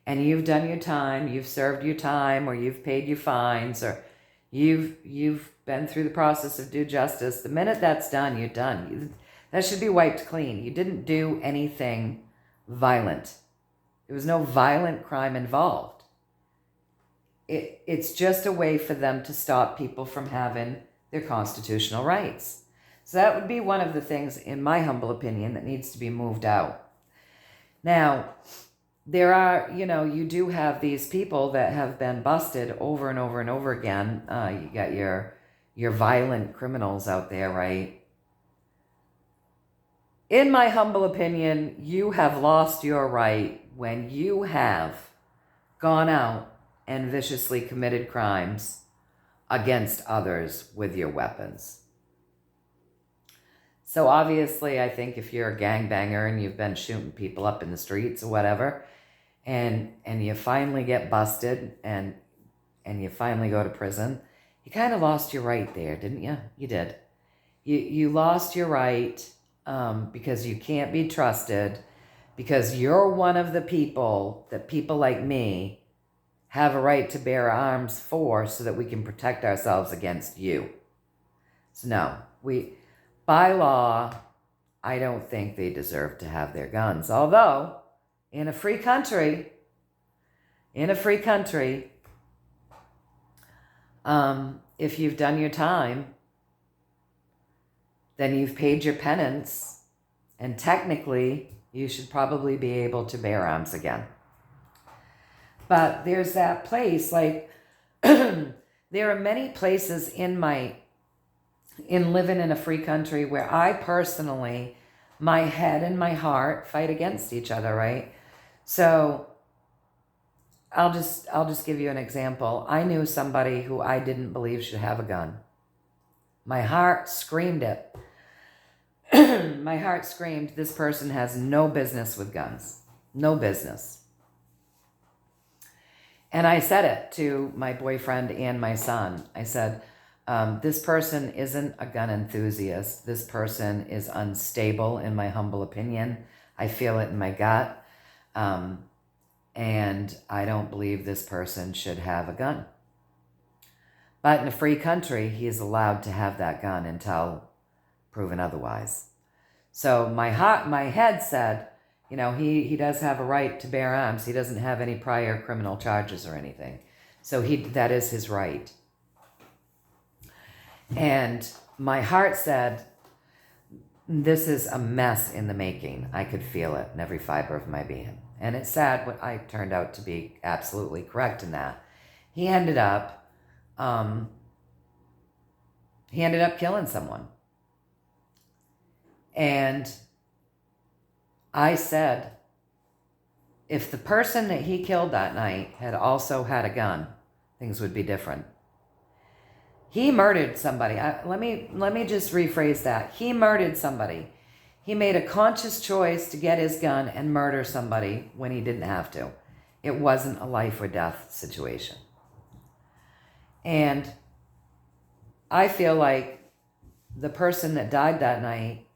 [SPEAKER 1] and you've done your time, you've served your time, or you've paid your fines, or you've been through the process of due justice, the minute that's done, you're done. That should be wiped clean. You didn't do anything violent. There was no violent crime involved. It's just a way for them to stop people from having their constitutional rights. So that would be one of the things, in my humble opinion, that needs to be moved out. Now, there are, you do have these people that have been busted over and over and over again. You got your violent criminals out there, right? In my humble opinion, you have lost your right when you have gone out and viciously committed crimes against others with your weapons. So obviously, I think if you're a gangbanger and you've been shooting people up in the streets or whatever, and you finally get busted and you finally go to prison, you kind of lost your right there, didn't you? You did. You lost your right because you can't be trusted, because you're one of the people that people like me have a right to bear arms for, so that we can protect ourselves against you. So no, by law, I don't think they deserve to have their guns. Although, in a free country, if you've done your time, then you've paid your penance, and technically, you should probably be able to bear arms again. But there's that place, like, there are many places in living in a free country where I personally, my head and my heart fight against each other, right? So I'll just give you an example. I knew somebody who I didn't believe should have a gun. My heart screamed it. My heart screamed, this person has no business with guns. No business. And I said it to my boyfriend and my son. I said, this person isn't a gun enthusiast. This person is unstable, in my humble opinion. I feel it in my gut. And I don't believe this person should have a gun. But in a free country, he is allowed to have that gun until proven otherwise. So my head said, he does have a right to bear arms. He doesn't have any prior criminal charges or anything. So that is his right. And my heart said, this is a mess in the making. I could feel it in every fiber of my being. And it's sad what I turned out to be absolutely correct in that. He ended up killing someone. And I said, if the person that he killed that night had also had a gun, things would be different. He murdered somebody. Let me just rephrase that. He murdered somebody. He made a conscious choice to get his gun and murder somebody when he didn't have to. It wasn't a life or death situation. And I feel like the person that died that night,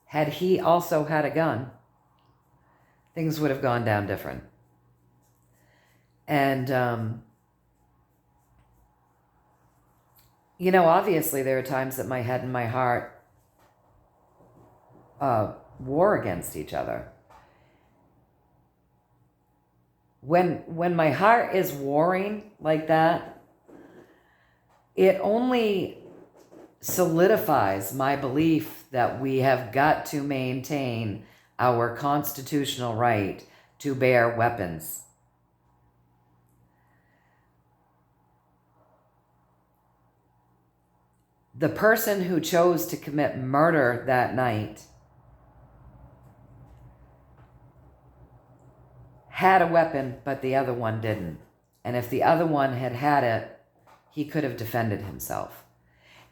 [SPEAKER 1] had he also had a gun, things would have gone down different. And, obviously there are times that my head and my heart war against each other. When my heart is warring like that, it only solidifies my belief that we have got to maintain our constitutional right to bear weapons. The person who chose to commit murder that night had a weapon, but the other one didn't. And if the other one had it, he could have defended himself.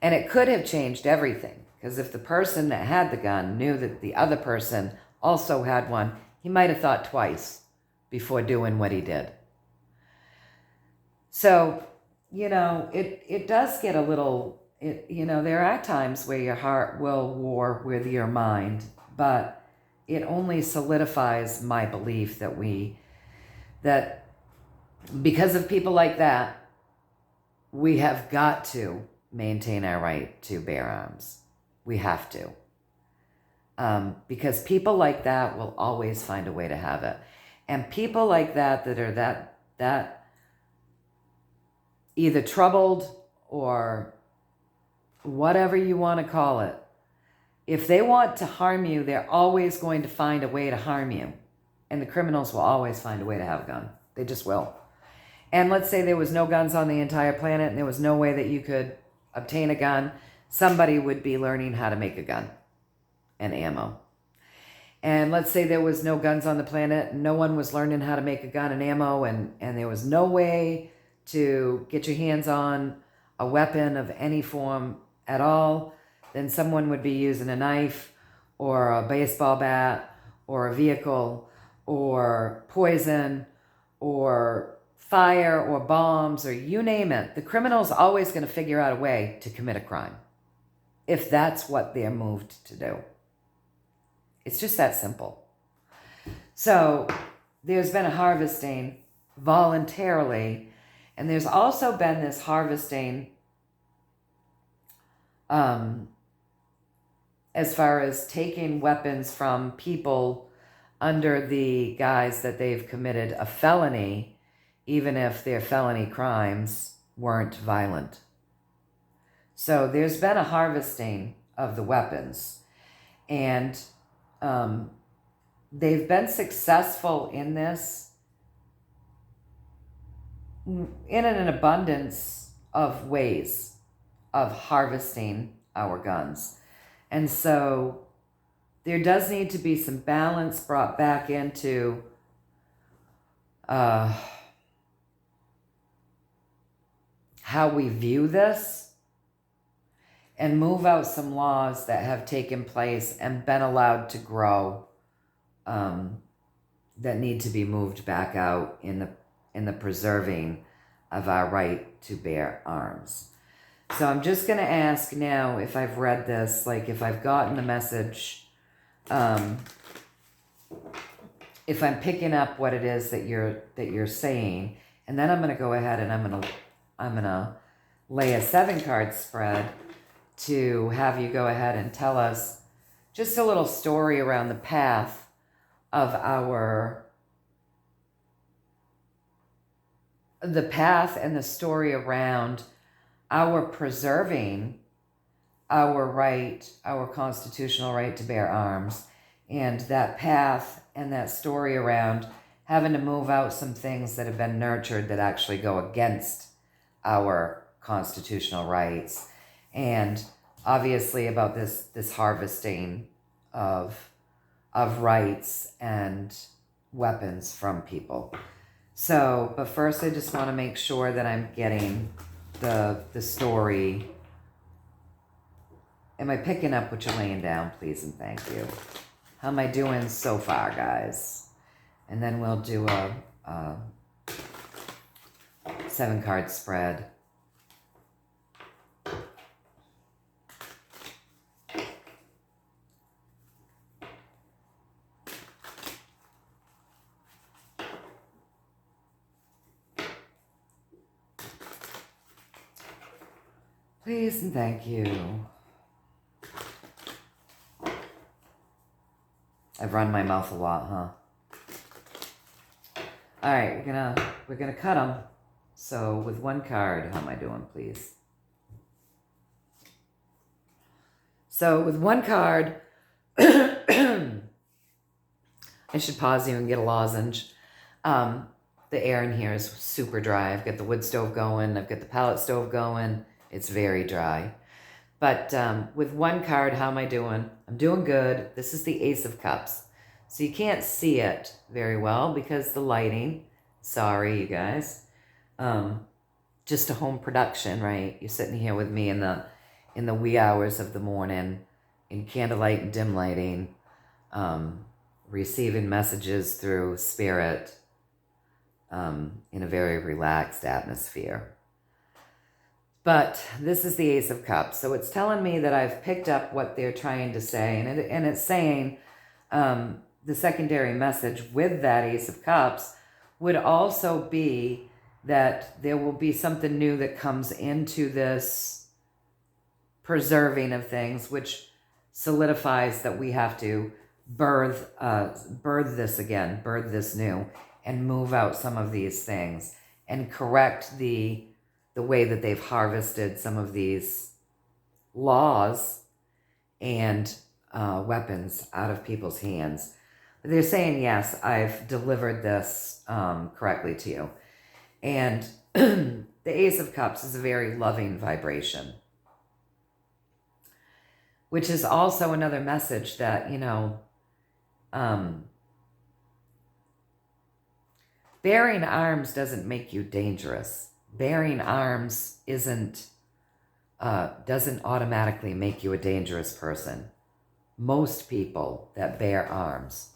[SPEAKER 1] And it could have changed everything, because if the person that had the gun knew that the other person also had one, he might have thought twice before doing what he did. So, it does get a little, there are times where your heart will war with your mind, but it only solidifies my belief that because of people like that, we have got to maintain our right to bear arms. We have to. Because people like that will always find a way to have it. And people like that are that either troubled or whatever you want to call it, if they want to harm you, they're always going to find a way to harm you. And the criminals will always find a way to have a gun. They just will. And let's say there was no guns on the entire planet and there was no way that you could obtain a gun. Somebody would be learning how to make a gun and ammo. And let's say there was no guns on the planet and no one was learning how to make a gun and ammo, and there was no way to get your hands on a weapon of any form at all. Then someone would be using a knife or a baseball bat or a vehicle or poison or fire or bombs or you name it. The criminal's always going to figure out a way to commit a crime if that's what they're moved to do. It's just that simple. So there's been a harvesting voluntarily, and there's also been this harvesting as far as taking weapons from people under the guise that they've committed a felony, even if their felony crimes weren't violent. So there's been a harvesting of the weapons, and they've been successful in this in an abundance of ways of harvesting our guns. And so there does need to be some balance brought back into how we view this, and move out some laws that have taken place and been allowed to grow that need to be moved back out in the preserving of our right to bear arms. So I'm just going to ask now if I've read this, like if I've gotten the message, if I'm picking up what it is that you're saying, and then I'm going to go ahead and I'm going to lay a 7-card spread to have you go ahead and tell us just a little story around the path of the path and the story around our preserving our right, our constitutional right to bear arms, and that path and that story around having to move out some things that have been nurtured that actually go against our constitutional rights, and obviously about this harvesting of rights and weapons from people. So, but first I just want to make sure that I'm getting the story. Am I picking up what you're laying down, please and thank you? How am I doing so far, guys? And then we'll do a 7-card spread. Please and thank you. I've run my mouth a lot, huh? All right, we're gonna cut them. So with 1 card, how am I doing, please? So with 1 card, I should pause you and get a lozenge. The air in here is super dry. I've got the wood stove going. I've got the pellet stove going. It's very dry. But with 1 card, how am I doing? I'm doing good. This is the Ace of Cups. So you can't see it very well because the lighting. Sorry, you guys. Just a home production, right? You're sitting here with me in the wee hours of the morning in candlelight and dim lighting, receiving messages through spirit in a very relaxed atmosphere. But this is the Ace of Cups. So it's telling me that I've picked up what they're trying to say. And it's saying the secondary message with that Ace of Cups would also be that there will be something new that comes into this preserving of things, which solidifies that we have to birth this again, birth this new, and move out some of these things and correct the way that they've harvested some of these laws and weapons out of people's hands. They're saying, yes, I've delivered this correctly to you. And the Ace of Cups is a very loving vibration, which is also another message that, bearing arms doesn't make you dangerous. Bearing arms doesn't automatically make you a dangerous person. Most people that bear arms,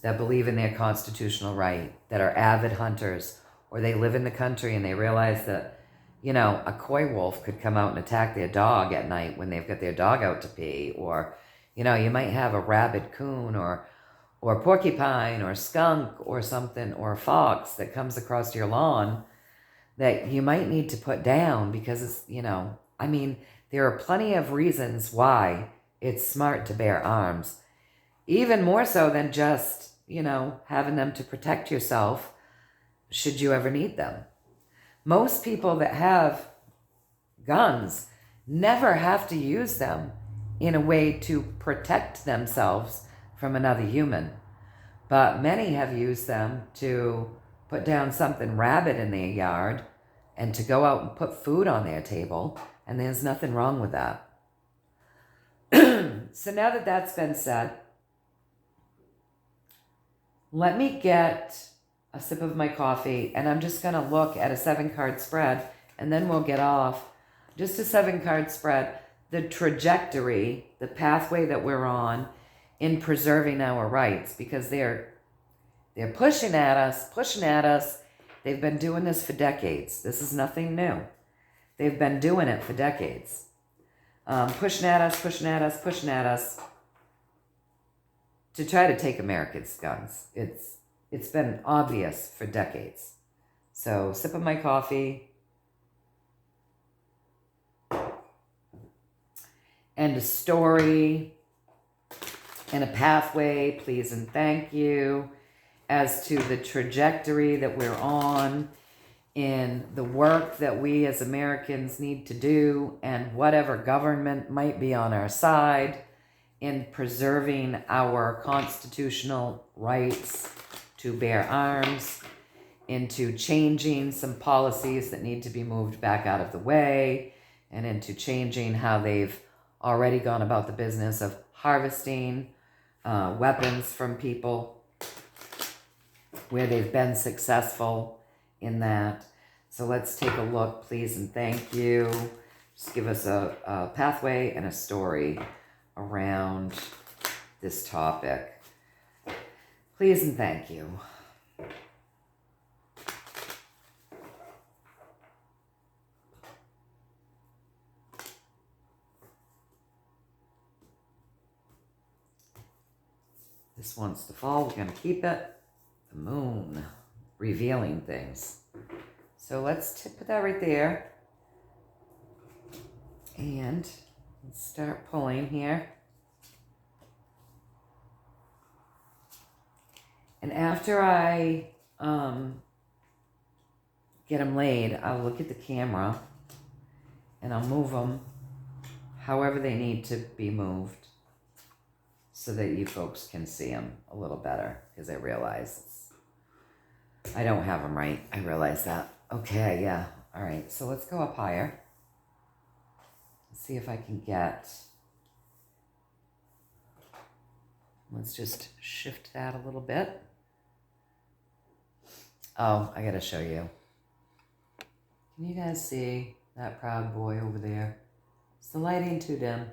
[SPEAKER 1] that believe in their constitutional right, that are avid hunters, or they live in the country and they realize that, a coy wolf could come out and attack their dog at night when they've got their dog out to pee, or, you might have a rabid coon or porcupine or skunk or something, or a fox that comes across your lawn that you might need to put down because it's, there are plenty of reasons why it's smart to bear arms. Even more so than just, having them to protect yourself should you ever need them. Most people that have guns never have to use them in a way to protect themselves from another human. But many have used them to put down something rabid in their yard and to go out and put food on their table, and there's nothing wrong with that. So now that that's been said, let me get a sip of my coffee, and I'm just going to look at a 7-card spread, and then we'll get off. Just a 7-card spread, the trajectory, the pathway that we're on in preserving our rights, because they're pushing at us. They've been doing this for decades. This is nothing new. They've been doing it for decades. Pushing at us to try to take Americans' guns. It's been obvious for decades. So, sip of my coffee. And a story and a pathway, please and thank you, as to the trajectory that we're on in the work that we as Americans need to do, and whatever government might be on our side in preserving our constitutional rights to bear arms, into changing some policies that need to be moved back out of the way, and into changing how they've already gone about the business of harvesting weapons from people, where they've been successful in that. So let's take a look, please and thank you. Just give us a pathway and a story around this topic. Please and thank you. This wants to fall. We're going to keep it. The moon. Revealing things. So let's put that right there. And let's start pulling here. And after I get them laid, I'll look at the camera and I'll move them however they need to be moved, so that you folks can see them a little better, because I realize I don't have them right. I realize that. Okay, yeah. All right, so let's go up higher. Let's see if I can get... Let's just shift that a little bit. Oh, I gotta show you. Can you guys see that proud boy over there? Is the lighting too dim?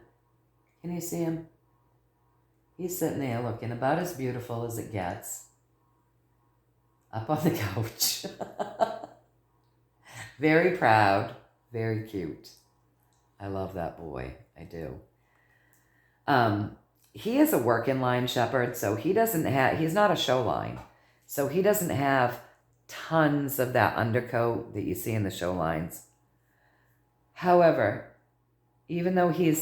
[SPEAKER 1] Can you see him? He's sitting there looking about as beautiful as it gets. Up on the couch. Very proud. Very cute. I love that boy. I do. He is a working line shepherd, so he's not a show line. So he doesn't have tons of that undercoat that you see in the show lines. However, even though he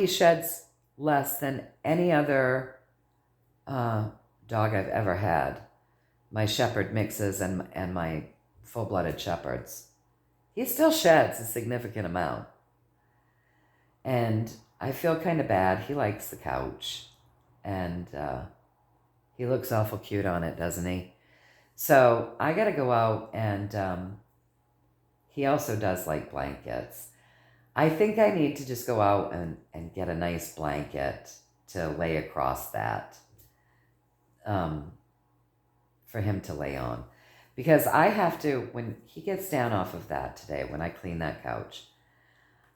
[SPEAKER 1] sheds less than any other dog I've ever had, my shepherd mixes and my full-blooded shepherds, he still sheds a significant amount. And I feel kind of bad. He likes the couch, and he looks awful cute on it, doesn't he? So I got to go out, and he also does like blankets. I think I need to just go out and get a nice blanket to lay across that for him to lay on. Because I have to, when he gets down off of that today, when I clean that couch,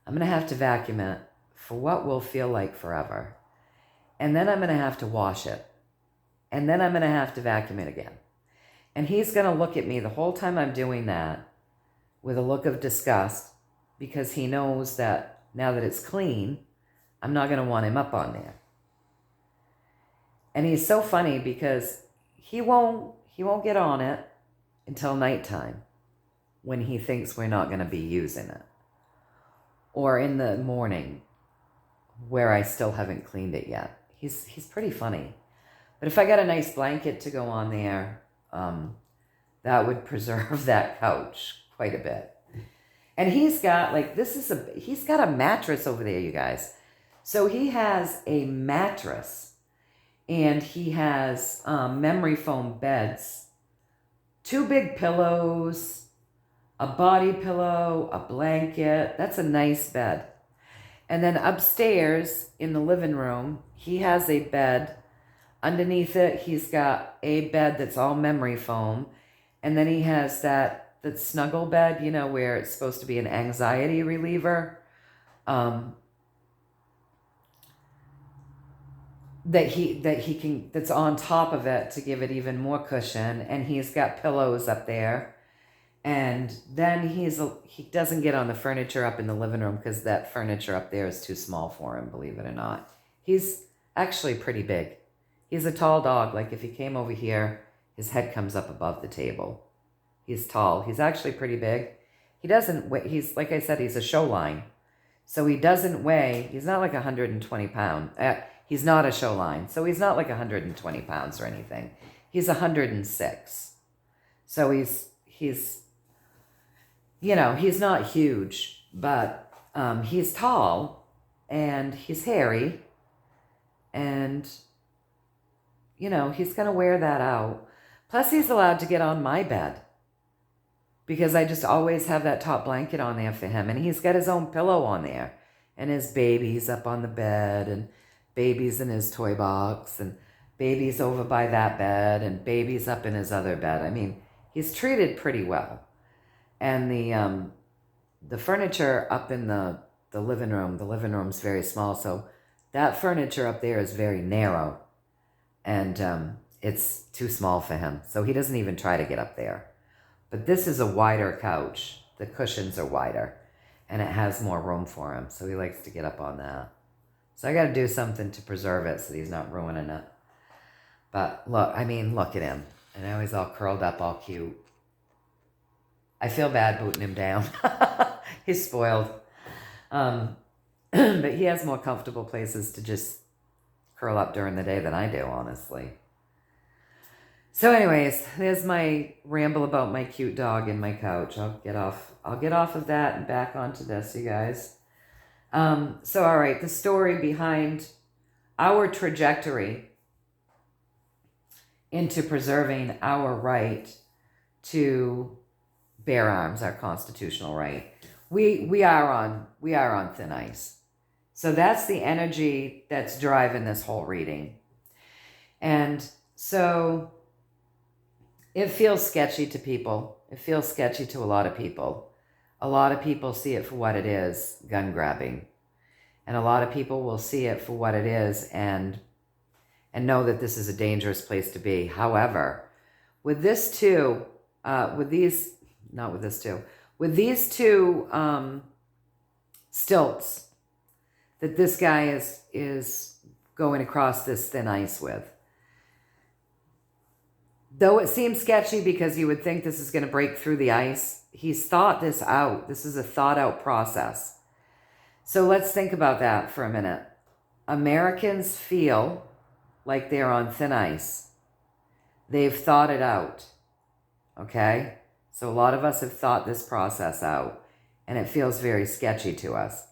[SPEAKER 1] I'm going to have to vacuum it for what will feel like forever. And then I'm going to have to wash it. And then I'm going to have to vacuum it again. And he's going to look at me the whole time I'm doing that with a look of disgust, because he knows that now that it's clean, I'm not going to want him up on there. And he's so funny because he won't get on it until nighttime, when he thinks we're not going to be using it. Or in the morning, where I still haven't cleaned it yet. He's pretty funny. But if I got a nice blanket to go on there, that would preserve that couch quite a bit. And he's got, like, he's got a mattress over there, you guys. So he has a mattress, and he has memory foam beds, 2 big pillows, a body pillow, a blanket. That's a nice bed. And then upstairs in the living room, he has a bed. Underneath it, he's got a bed that's all memory foam. And then he has that snuggle bed, you know, where it's supposed to be an anxiety reliever. That's on top of it to give it even more cushion. And he's got pillows up there. And then he doesn't get on the furniture up in the living room, because that furniture up there is too small for him, believe it or not. He's actually pretty big. He's a tall dog. Like, if he came over here, his head comes up above the table. He's tall. He's actually pretty big. He doesn't weigh, like I said, he's a show line. So he doesn't weigh, he's not like 120 pounds. He's not a show line. So he's not like 120 pounds or anything. He's 106. So he's you know, he's not huge, but he's tall, and he's hairy, and, you know, he's going to wear that out. Plus, he's allowed to get on my bed, because I just always have that top blanket on there for him, and he's got his own pillow on there, and his baby's up on the bed, and baby's in his toy box, and baby's over by that bed, and baby's up in his other bed. I mean, he's treated pretty well. And the furniture up in the living room's very small, so that furniture up there is very narrow, and it's too small for him, so he doesn't even try to get up there. But this is a wider couch. The cushions are wider, and it has more room for him, so he likes to get up on that. So I got to do something to preserve it so he's not ruining it. But look at him. And now he's all curled up, all cute. I feel bad booting him down. He's spoiled. But he has more comfortable places to just curl up during the day than I do, honestly. So anyways, there's my ramble about my cute dog and my couch. I'll get off of that and back onto this, you guys. So all right, the story behind our trajectory into preserving our right to bear arms, our constitutional right. We are on thin ice. So that's the energy that's driving this whole reading. And so it feels sketchy to people. It feels sketchy to a lot of people. A lot of people see it for what it is, gun grabbing. And a lot of people will see it for what it is and know that this is a dangerous place to be. However, with these two stilts that this guy is going across this thin ice with, though it seems sketchy because you would think this is going to break through the ice, he's thought this out. This is a thought out process. So let's think about that for a minute. Americans feel like they're on thin ice. They've thought it out. Okay? So a lot of us have thought this process out, and it feels very sketchy to us.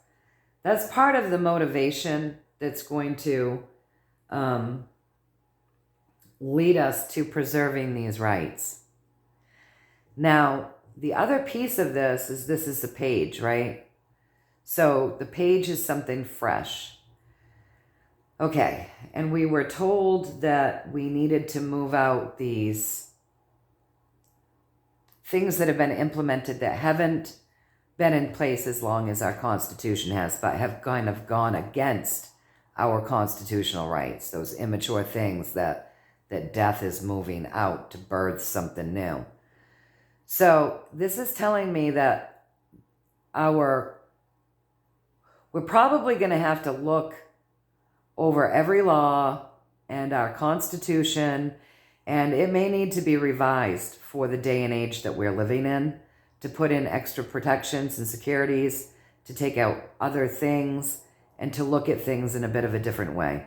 [SPEAKER 1] That's part of the motivation that's going to lead us to preserving these rights. Now, the other piece of this is the page, right? So the page is something fresh. Okay, and we were told that we needed to move out these things that have been implemented that haven't been in place as long as our Constitution has, but have kind of gone against our constitutional rights, those immature things that death is moving out to birth something new. So this is telling me that we're probably going to have to look over every law and our Constitution, and it may need to be revised for the day and age that we're living in, to put in extra protections and securities, to take out other things, and to look at things in a bit of a different way.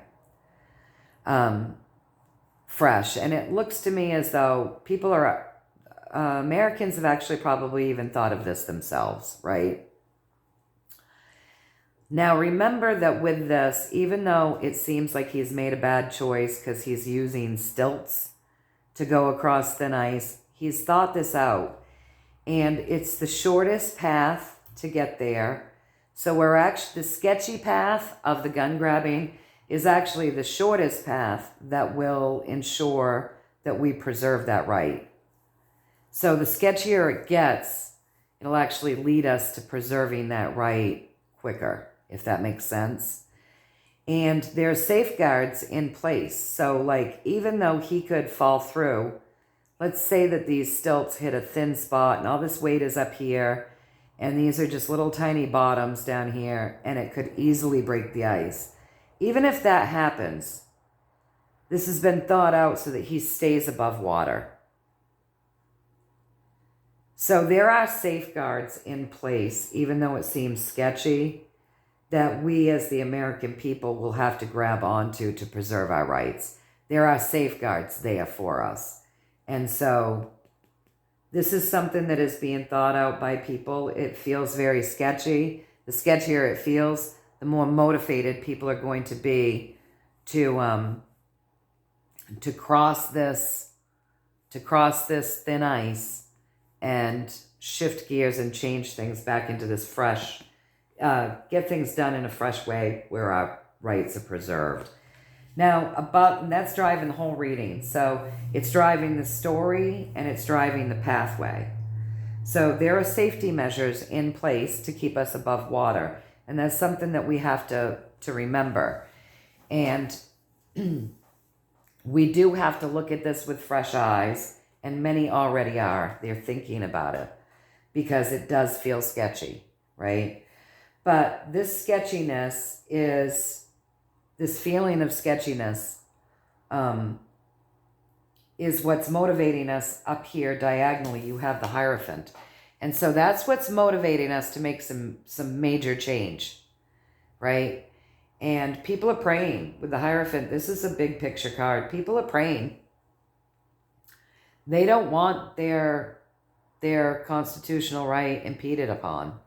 [SPEAKER 1] Fresh. And it looks to me as though Americans have actually probably even thought of this themselves, right? Now, remember that with this, even though it seems like he's made a bad choice because he's using stilts to go across thin ice, he's thought this out. And it's the shortest path to get there. So the sketchy path of the gun grabbing is actually the shortest path that will ensure that we preserve that right. So the sketchier it gets, it'll actually lead us to preserving that right quicker, if that makes sense. And there are safeguards in place. So like, even though he could fall through, let's say that these stilts hit a thin spot and all this weight is up here, and these are just little tiny bottoms down here, and it could easily break the ice. Even if that happens, this has been thought out so that he stays above water. So there are safeguards in place, even though it seems sketchy, that we as the American people will have to grab onto to preserve our rights. There are safeguards there for us. And so this is something that is being thought out by people. It feels very sketchy. The sketchier it feels, the more motivated people are going to be to cross this thin ice and shift gears and change things back into this fresh, get things done in a fresh way where our rights are preserved. Now, and that's driving the whole reading. So it's driving the story and it's driving the pathway. So there are safety measures in place to keep us above water. And that's something that we have to remember. And we do have to look at this with fresh eyes. And many already are. They're thinking about it because it does feel sketchy, right? But this sketchiness is... this feeling of sketchiness is what's motivating us up here diagonally. You have the Hierophant. And so that's what's motivating us to make some major change, right? And people are praying with the Hierophant. This is a big picture card. People are praying. They don't want their constitutional right impeded upon.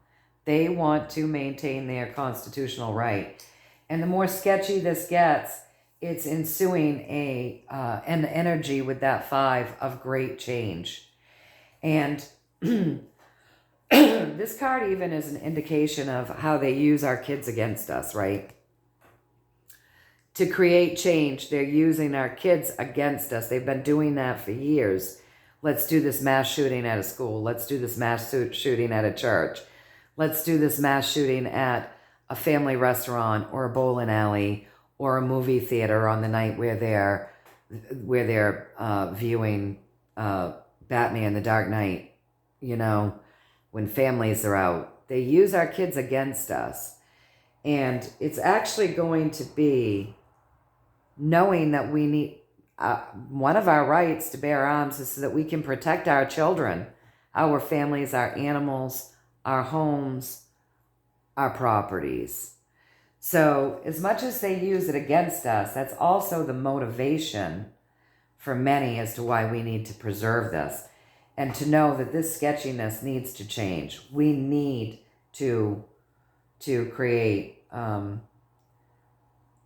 [SPEAKER 1] They want to maintain their constitutional right. And the more sketchy this gets, it's ensuing an energy with that 5 of great change. And this card even is an indication of how they use our kids against us, right? To create change, they're using our kids against us. They've been doing that for years. Let's do this mass shooting at a school. Let's do this mass shooting at a church. Let's do this mass shooting at a family restaurant or a bowling alley or a movie theater on the night where they're viewing Batman: The Dark Knight, when families are out. They use our kids against us. And it's actually going to be knowing that we need, one of our rights to bear arms is so that we can protect our children, our families, our animals, our homes, our properties. So as much as they use it against us, that's also the motivation for many as to why we need to preserve this and to know that this sketchiness needs to change. We need to create a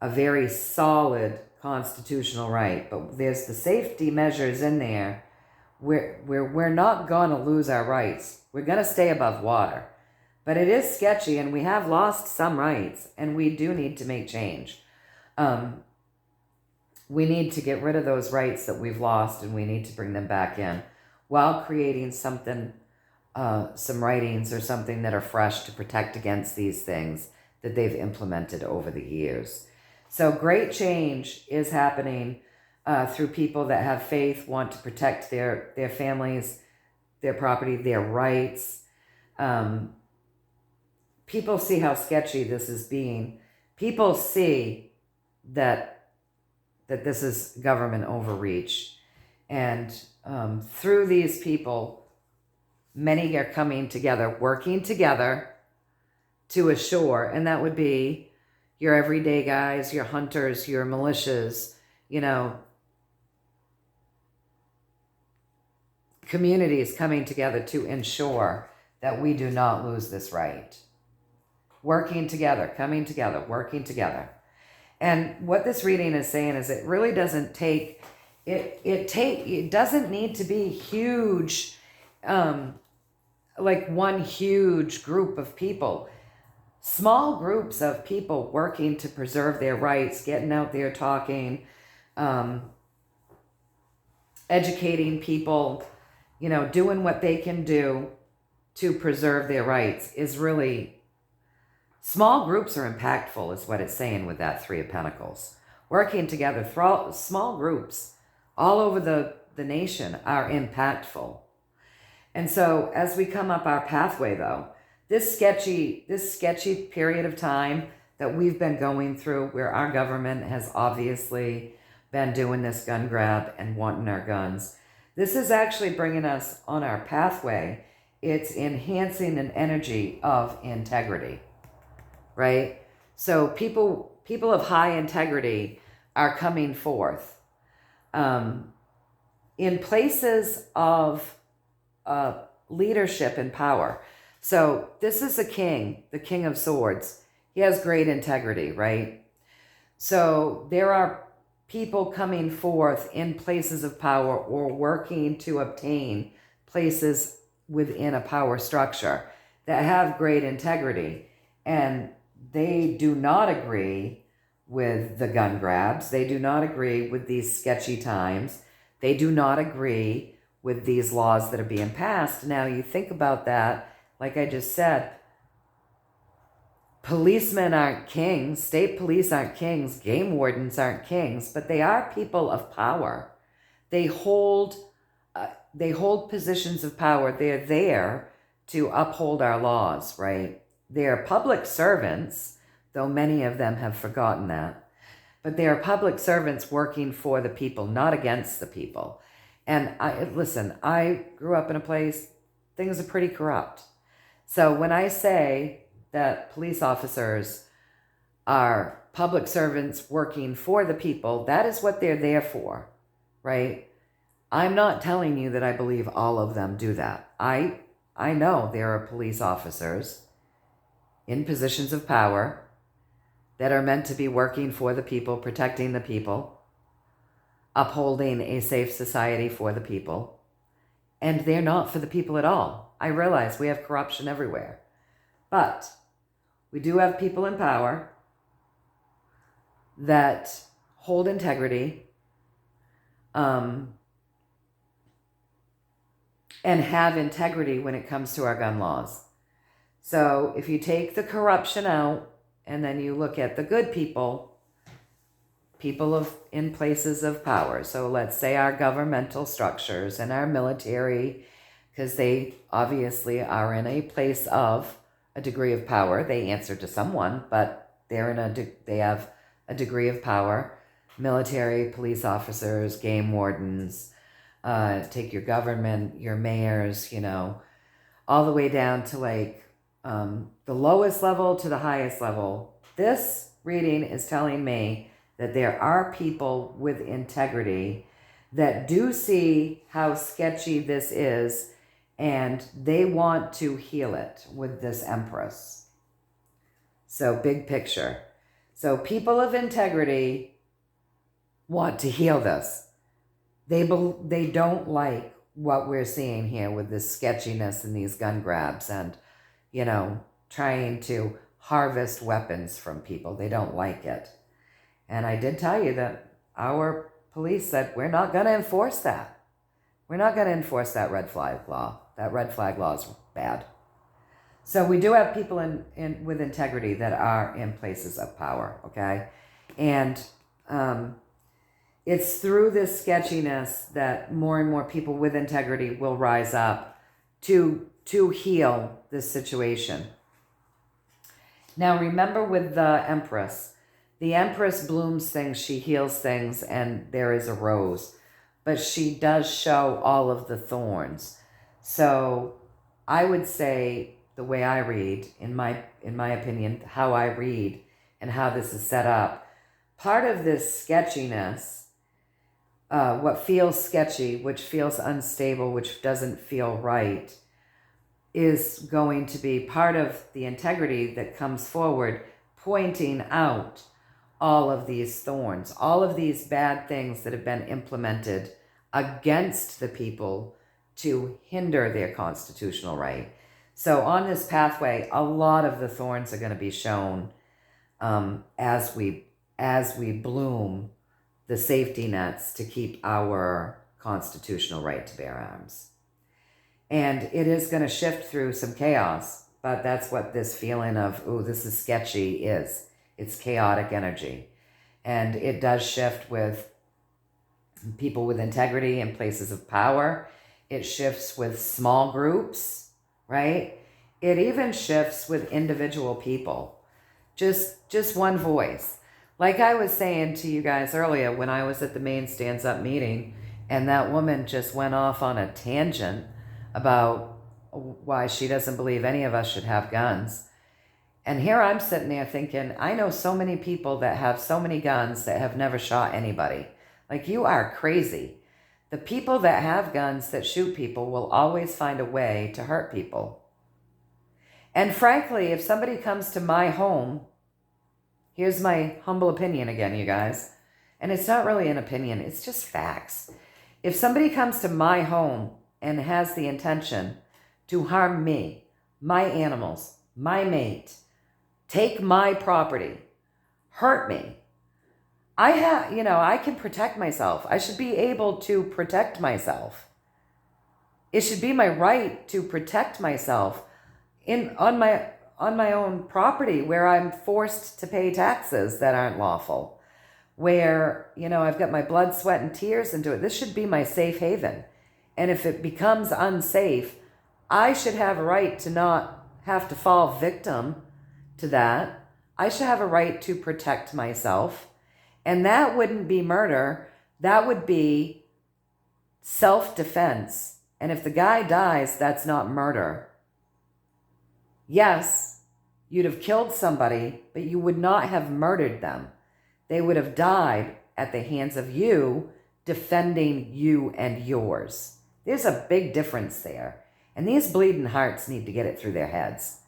[SPEAKER 1] very solid constitutional right, but there's the safety measures in there where we're not going to lose our rights. We're going to stay above water. But it is sketchy, and we have lost some rights, and we do need to make change. We need to get rid of those rights that we've lost, and we need to bring them back in while creating something, some writings or something that are fresh to protect against these things that they've implemented over the years. So great change is happening through people that have faith, want to protect their families, their property, their rights. People see how sketchy this is being. People see that this is government overreach. And through these people, many are coming together, working together to assure, and that would be your everyday guys, your hunters, your militias, communities coming together to ensure that we do not lose this right. Working together, coming together, working together. And what this reading is saying is it really doesn't take, it doesn't need to be huge, like one huge group of people. Small groups of people working to preserve their rights, getting out there talking, educating people, doing what they can do to preserve their rights is really... Small groups are impactful, is what it's saying with that Three of Pentacles. Working together, small groups all over the nation are impactful. And so as we come up our pathway, though, this sketchy period of time that we've been going through, where our government has obviously been doing this gun grab and wanting our guns, this is actually bringing us on our pathway. It's enhancing an energy of integrity. Right? So people of high integrity are coming forth in places of leadership and power. So this is a king, the King of Swords. He has great integrity, right? So there are people coming forth in places of power or working to obtain places within a power structure that have great integrity. And they do not agree with the gun grabs. They do not agree with these sketchy times. They do not agree with these laws that are being passed. Now, you think about that, like I just said, policemen aren't kings, state police aren't kings, game wardens aren't kings, but they are people of power. They hold positions of power. They're there to uphold our laws, right? They're public servants, though many of them have forgotten that. But they are public servants working for the people, not against the people. And I grew up in a place, things are pretty corrupt. So when I say that police officers are public servants working for the people, that is what they're there for, right? I'm not telling you that I believe all of them do that. I know there are police officers in positions of power that are meant to be working for the people, protecting the people, upholding a safe society for the people, and they're not for the people at all. I realize we have corruption everywhere, but we do have people in power that hold integrity and have integrity when it comes to our gun laws. So if you take the corruption out and then you look at the good people in places of power. So let's say our governmental structures and our military, because they obviously are in a place of a degree of power. They answer to someone, but they have a degree of power. Military, police officers, game wardens, take your government, your mayors, all the way down to the lowest level to the highest level. This reading is telling me that there are people with integrity that do see how sketchy this is, and they want to heal it with this Empress. So big picture. So people of integrity want to heal this. They don't like what we're seeing here with this sketchiness and these gun grabs and, trying to harvest weapons from people. They don't like it. And I did tell you that our police said, we're not going to enforce that. We're not going to enforce that red flag law. That red flag law is bad. So we do have people with integrity that are in places of power, okay? And it's through this sketchiness that more and more people with integrity will rise up to heal this situation. Now remember with the Empress blooms things, she heals things, and there is a rose. But she does show all of the thorns. So I would say, the way I read, in my opinion, how I read and how this is set up, part of this sketchiness, what feels sketchy, which feels unstable, which doesn't feel right, is going to be part of the integrity that comes forward, pointing out all of these thorns, all of these bad things that have been implemented against the people to hinder their constitutional right. So on this pathway, a lot of the thorns are going to be shown as we bloom the safety nets to keep our constitutional right to bear arms. And it is going to shift through some chaos, but that's what this feeling of, ooh, this is sketchy is. It's chaotic energy. And it does shift with people with integrity in places of power. It shifts with small groups, right? It even shifts with individual people. Just one voice. Like I was saying to you guys earlier when I was at the Maine Stands Up meeting, and that woman just went off on a tangent about why she doesn't believe any of us should have guns. And here I'm sitting there thinking, I know so many people that have so many guns that have never shot anybody. Like, you are crazy. The people that have guns that shoot people will always find a way to hurt people. And frankly, if somebody comes to my home, here's my humble opinion again, you guys. And it's not really an opinion, it's just facts. If somebody comes to my home and has the intention to harm me, my animals, my mate, take my property, hurt me, I can protect myself. I should be able to protect myself. It should be my right to protect myself on my own property where I'm forced to pay taxes that aren't lawful, where, I've got my blood, sweat, and tears into it. This should be my safe haven. And if it becomes unsafe, I should have a right to not have to fall victim to that. I should have a right to protect myself. And that wouldn't be murder. That would be self-defense. And if the guy dies, that's not murder. Yes, you'd have killed somebody, but you would not have murdered them. They would have died at the hands of you, defending you and yours. There's a big difference there. And these bleeding hearts need to get it through their heads.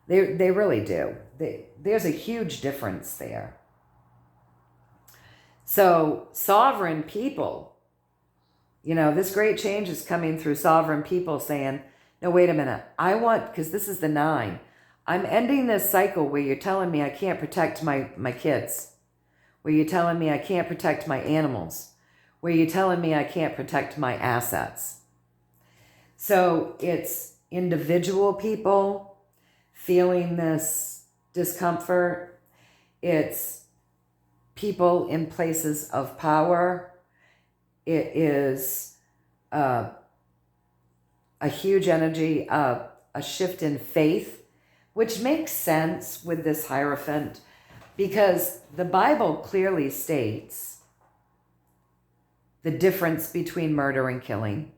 [SPEAKER 1] They really do. There's a huge difference there. So sovereign people, this great change is coming through sovereign people saying, no, wait a minute. Because this is the 9. I'm ending this cycle where you're telling me I can't protect my kids, where you're telling me I can't protect my animals, where you're telling me I can't protect my assets. So it's individual people feeling this discomfort. It's people in places of power. It is a huge energy, a shift in faith, which makes sense with this Hierophant, because the Bible clearly states the difference between murder and killing.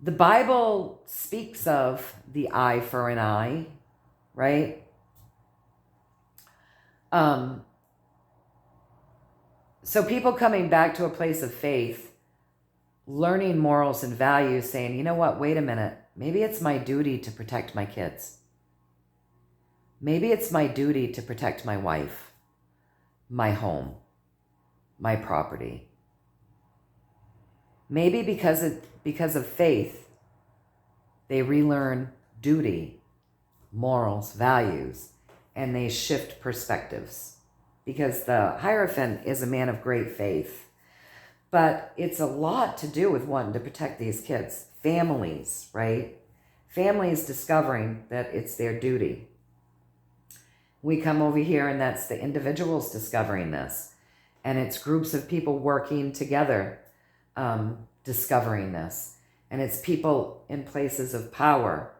[SPEAKER 1] The Bible speaks of the eye for an eye, right? So people coming back to a place of faith, learning morals and values, saying, you know what, wait a minute, maybe it's my duty to protect my kids. Maybe it's my duty to protect my wife, my home, my property. Maybe because of faith, they relearn duty, morals, values, and they shift perspectives. Because the Hierophant is a man of great faith. But it's a lot to do with wanting to protect these kids. Families, right? Families discovering that it's their duty. We come over here and that's the individuals discovering this. And it's groups of people working together discovering this. And it's people in places of power,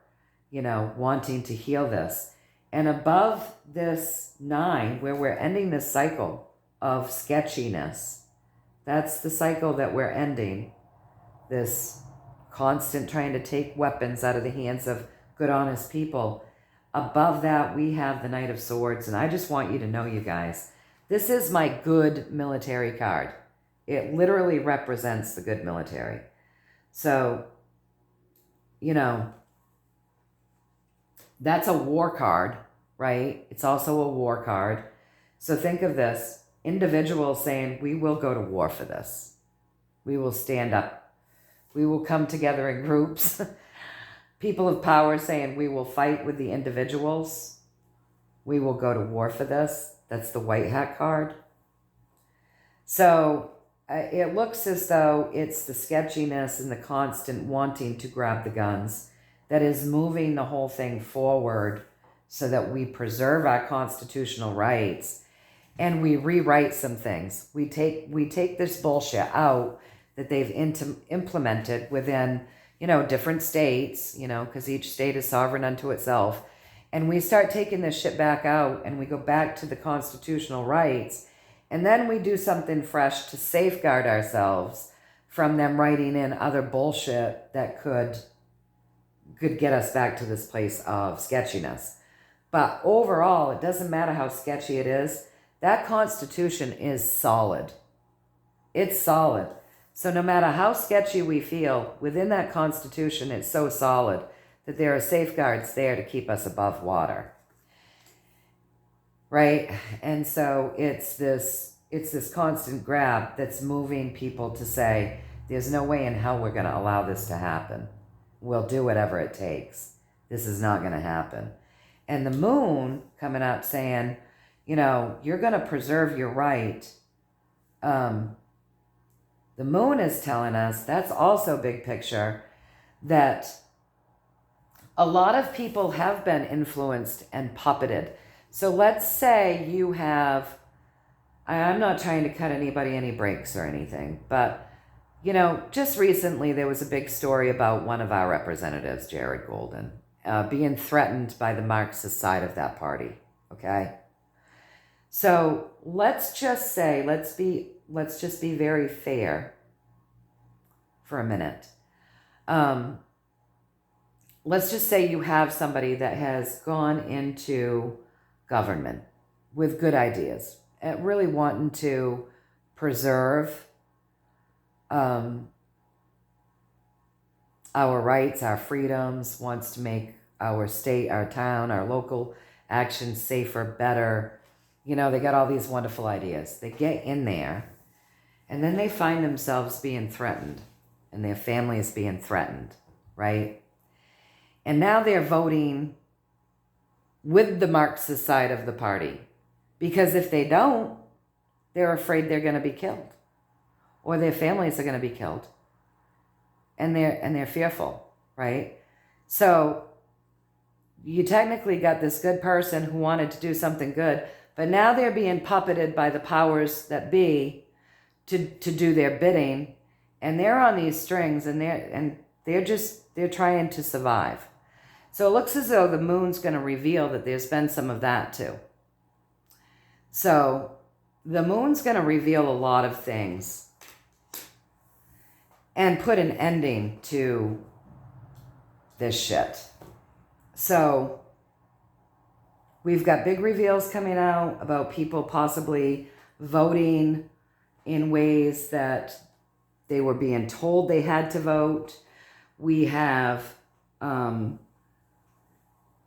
[SPEAKER 1] wanting to heal this. And above this 9, where we're ending this cycle of sketchiness, that's the cycle that we're ending. This constant trying to take weapons out of the hands of good, honest people. Above that, we have the Knight of Swords. And I just want you to know, you guys, this is my good military card. It literally represents the good military. So, that's a war card, right? It's also a war card. So think of this. Individuals saying, we will go to war for this. We will stand up. We will come together in groups. People of power saying, we will fight with the individuals. We will go to war for this. That's the White Hat card. So it looks as though it's the sketchiness and the constant wanting to grab the guns that is moving the whole thing forward so that we preserve our constitutional rights and we rewrite some things. We take this bullshit out that they've implemented within, different states, because each state is sovereign unto itself. And we start taking this shit back out and we go back to the constitutional rights. And then we do something fresh to safeguard ourselves from them writing in other bullshit that could get us back to this place of sketchiness. But overall, it doesn't matter how sketchy it is. That Constitution is solid. It's solid. So no matter how sketchy we feel, within that Constitution, it's so solid that there are safeguards there to keep us above water. Right? And so it's this constant grab that's moving people to say, there's no way in hell we're going to allow this to happen. We'll do whatever it takes. This is not going to happen. And the moon coming up saying, you're going to preserve your right. The moon is telling us, that's also big picture, that a lot of people have been influenced and puppeted. So let's say you have, I'm not trying to cut anybody any breaks or anything, but, just recently there was a big story about one of our representatives, Jared Golden, being threatened by the Marxist side of that party, okay? So let's just say, let's just be very fair for a minute. Let's just say you have somebody that has gone into government with good ideas, really wanting to preserve our rights, our freedoms, wants to make our state, our town, our local actions safer, better. They got all these wonderful ideas. They get in there, and then they find themselves being threatened, and their families being threatened, right? And now they're voting with the Marxist side of the party, because if they don't, they're afraid they're going to be killed, or their families are going to be killed, and they're fearful, right? So you technically got this good person who wanted to do something good, but now they're being puppeted by the powers that be to do their bidding, and they're on these strings, and they're trying to survive. So it looks as though the moon's going to reveal that there's been some of that too. So the moon's going to reveal a lot of things and put an ending to this shit. So we've got big reveals coming out about people possibly voting in ways that they were being told they had to vote. We have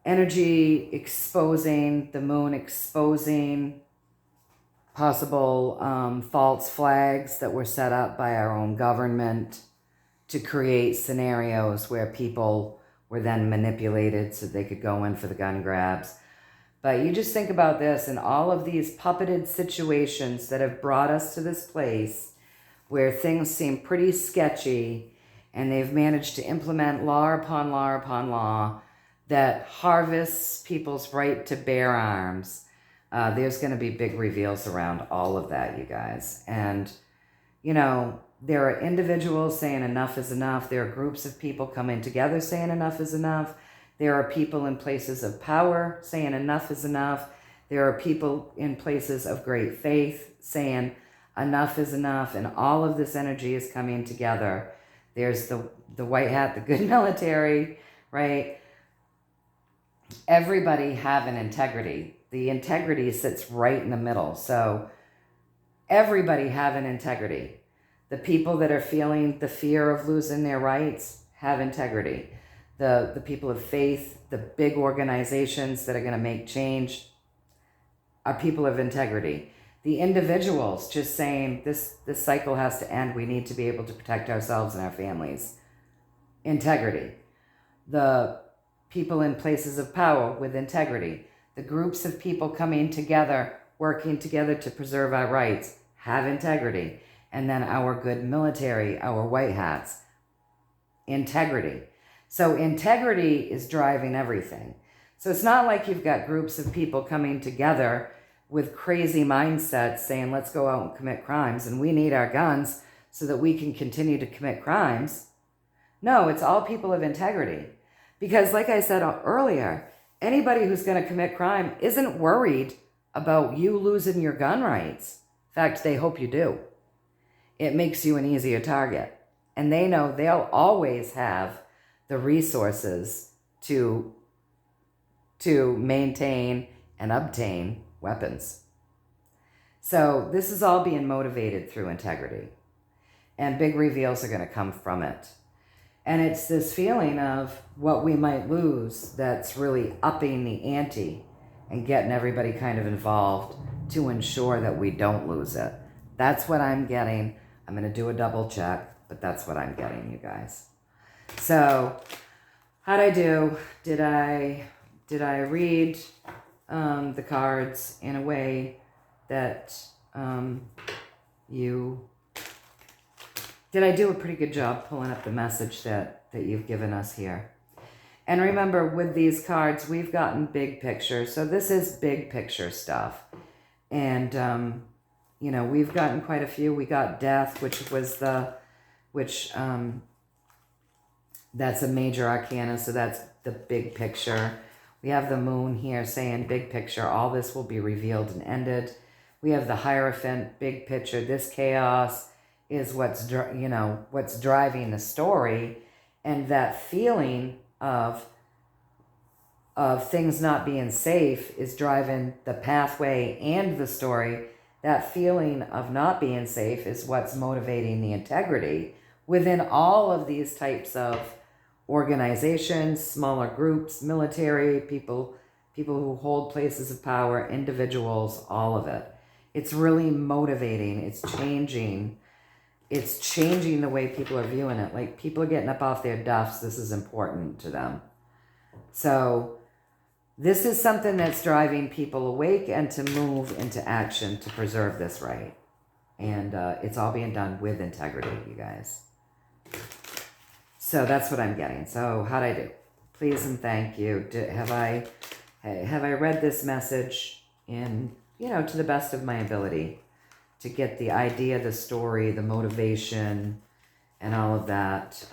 [SPEAKER 1] energy exposing, the moon exposing possible false flags that were set up by our own government to create scenarios where people were then manipulated so they could go in for the gun grabs. But you just think about this and all of these puppeted situations that have brought us to this place where things seem pretty sketchy, and they've managed to implement law upon law upon law that harvests people's right to bear arms. There's going to be big reveals around all of that, you guys. And, you know, there are individuals saying enough is enough. There are groups of people coming together saying enough is enough. There are people in places of power saying enough is enough. There are people in places of great faith saying enough is enough. And all of this energy is coming together. There's the white hat, the good military, right? Everybody having integrity. The integrity sits right in the middle. So everybody having integrity. The people that are feeling the fear of losing their rights have integrity. The people of faith, the big organizations that are going to make change are people of integrity. The individuals just saying this cycle has to end. We need to be able to protect ourselves and our families. Integrity. The people in places of power with integrity. The groups of people coming together, working together to preserve our rights, have integrity. And then our good military, our white hats, integrity. So integrity is driving everything. So it's not like you've got groups of people coming together with crazy mindsets saying, let's go out and commit crimes and we need our guns so that we can continue to commit crimes. No, it's all people of integrity. Because like I said earlier, anybody who's going to commit crime isn't worried about you losing your gun rights. In fact, they hope you do. It makes you an easier target. And they know they'll always have the resources to maintain and obtain weapons. So this is all being motivated through integrity. And big reveals are going to come from it. And it's this feeling of what we might lose that's really upping the ante and getting everybody kind of involved to ensure that we don't lose it. That's what I'm getting. I'm going to do a double check, but that's what I'm getting, you guys. So, how'd I do? Did I read the cards in a way that did I do a pretty good job pulling up the message that you've given us here? And remember, with these cards, we've gotten big picture. So this is big picture stuff. And, you know, we've gotten quite a few. We got death, that's a major arcana. So that's the big picture. We have the moon here saying big picture. All this will be revealed and ended. We have the Hierophant, big picture. This chaos is what's driving the story, and that feeling of things not being safe is driving the pathway and the story. That feeling of not being safe is what's motivating the integrity within all of these types of organizations, smaller groups, military, people who hold places of power, individuals, all of it. It's really motivating. It's changing the way people are viewing it. Like, people are getting up off their duffs. This is important to them. So this is something that's driving people awake and to move into action to preserve this right. And it's all being done with integrity, you guys. So that's what I'm getting. So how'd I do? Please and thank you. Have I read this message in, to the best of my ability? To get the idea, the story, the motivation, and all of that,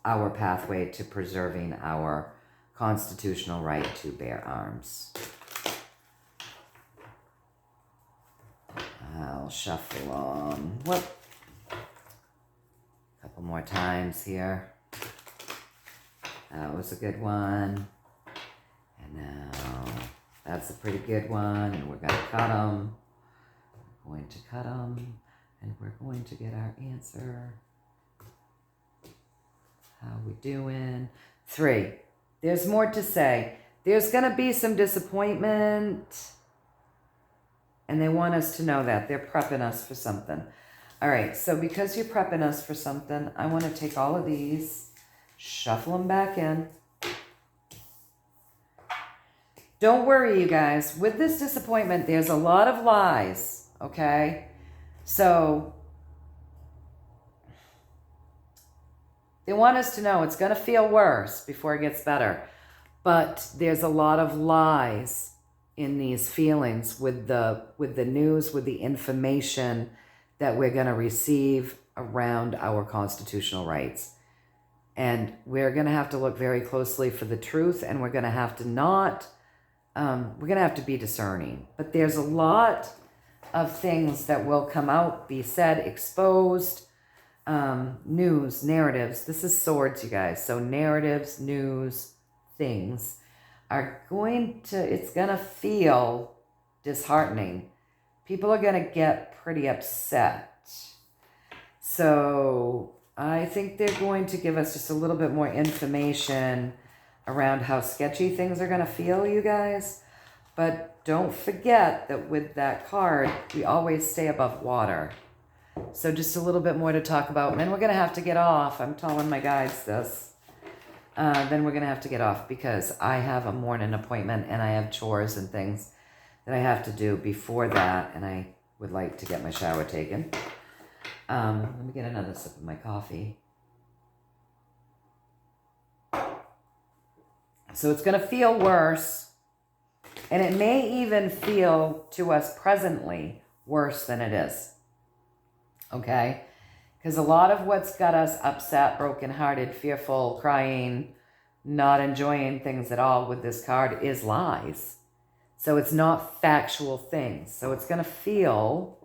[SPEAKER 1] our pathway to preserving our constitutional right to bear arms. I'll shuffle on. A couple more times here. That was a good one. And now that's a pretty good one, and we're going to cut them. Going to cut them, and we're going to get our answer. How we doing? 3. There's more to say. There's going to be some disappointment. And they want us to know that. They're prepping us for something. All right, so because you're prepping us for something, I want to take all of these, shuffle them back in. Don't worry, you guys. With this disappointment, there's a lot of lies, okay? So they want us to know it's going to feel worse before it gets better. But there's a lot of lies in these feelings with the news, with the information that we're going to receive around our constitutional rights. And we're going to have to look very closely for the truth, and we're going to have to we're going to have to be discerning. But there's a lot of things that will come out, be said, exposed, news, narratives. This is swords, you guys. So narratives, news, things are it's going to feel disheartening. People are going to get pretty upset. So I think they're going to give us just a little bit more information around how sketchy things are going to feel, you guys. But don't forget that with that card, we always stay above water. So just a little bit more to talk about. And then we're going to have to get off. I'm telling my guides this. Then we're going to have to get off because I have a morning appointment and I have chores and things that I have to do before that. And I would like to get my shower taken. Let me get another sip of my coffee. So it's going to feel worse. And it may even feel to us presently worse than it is. Okay? Because a lot of what's got us upset, brokenhearted, fearful, crying, not enjoying things at all with this card is lies. So it's not factual things. So it's going to feel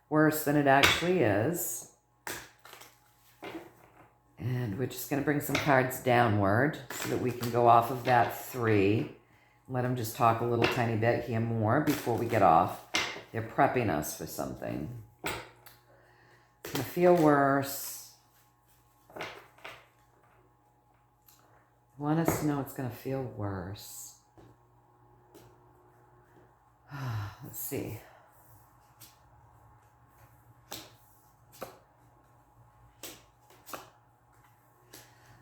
[SPEAKER 1] worse than it actually is. And we're just going to bring some cards downward so that we can go off of that 3. Let them just talk a little tiny bit here more before we get off. They're prepping us for something. It's going to feel worse. I want us to know it's going to feel worse. Let's see.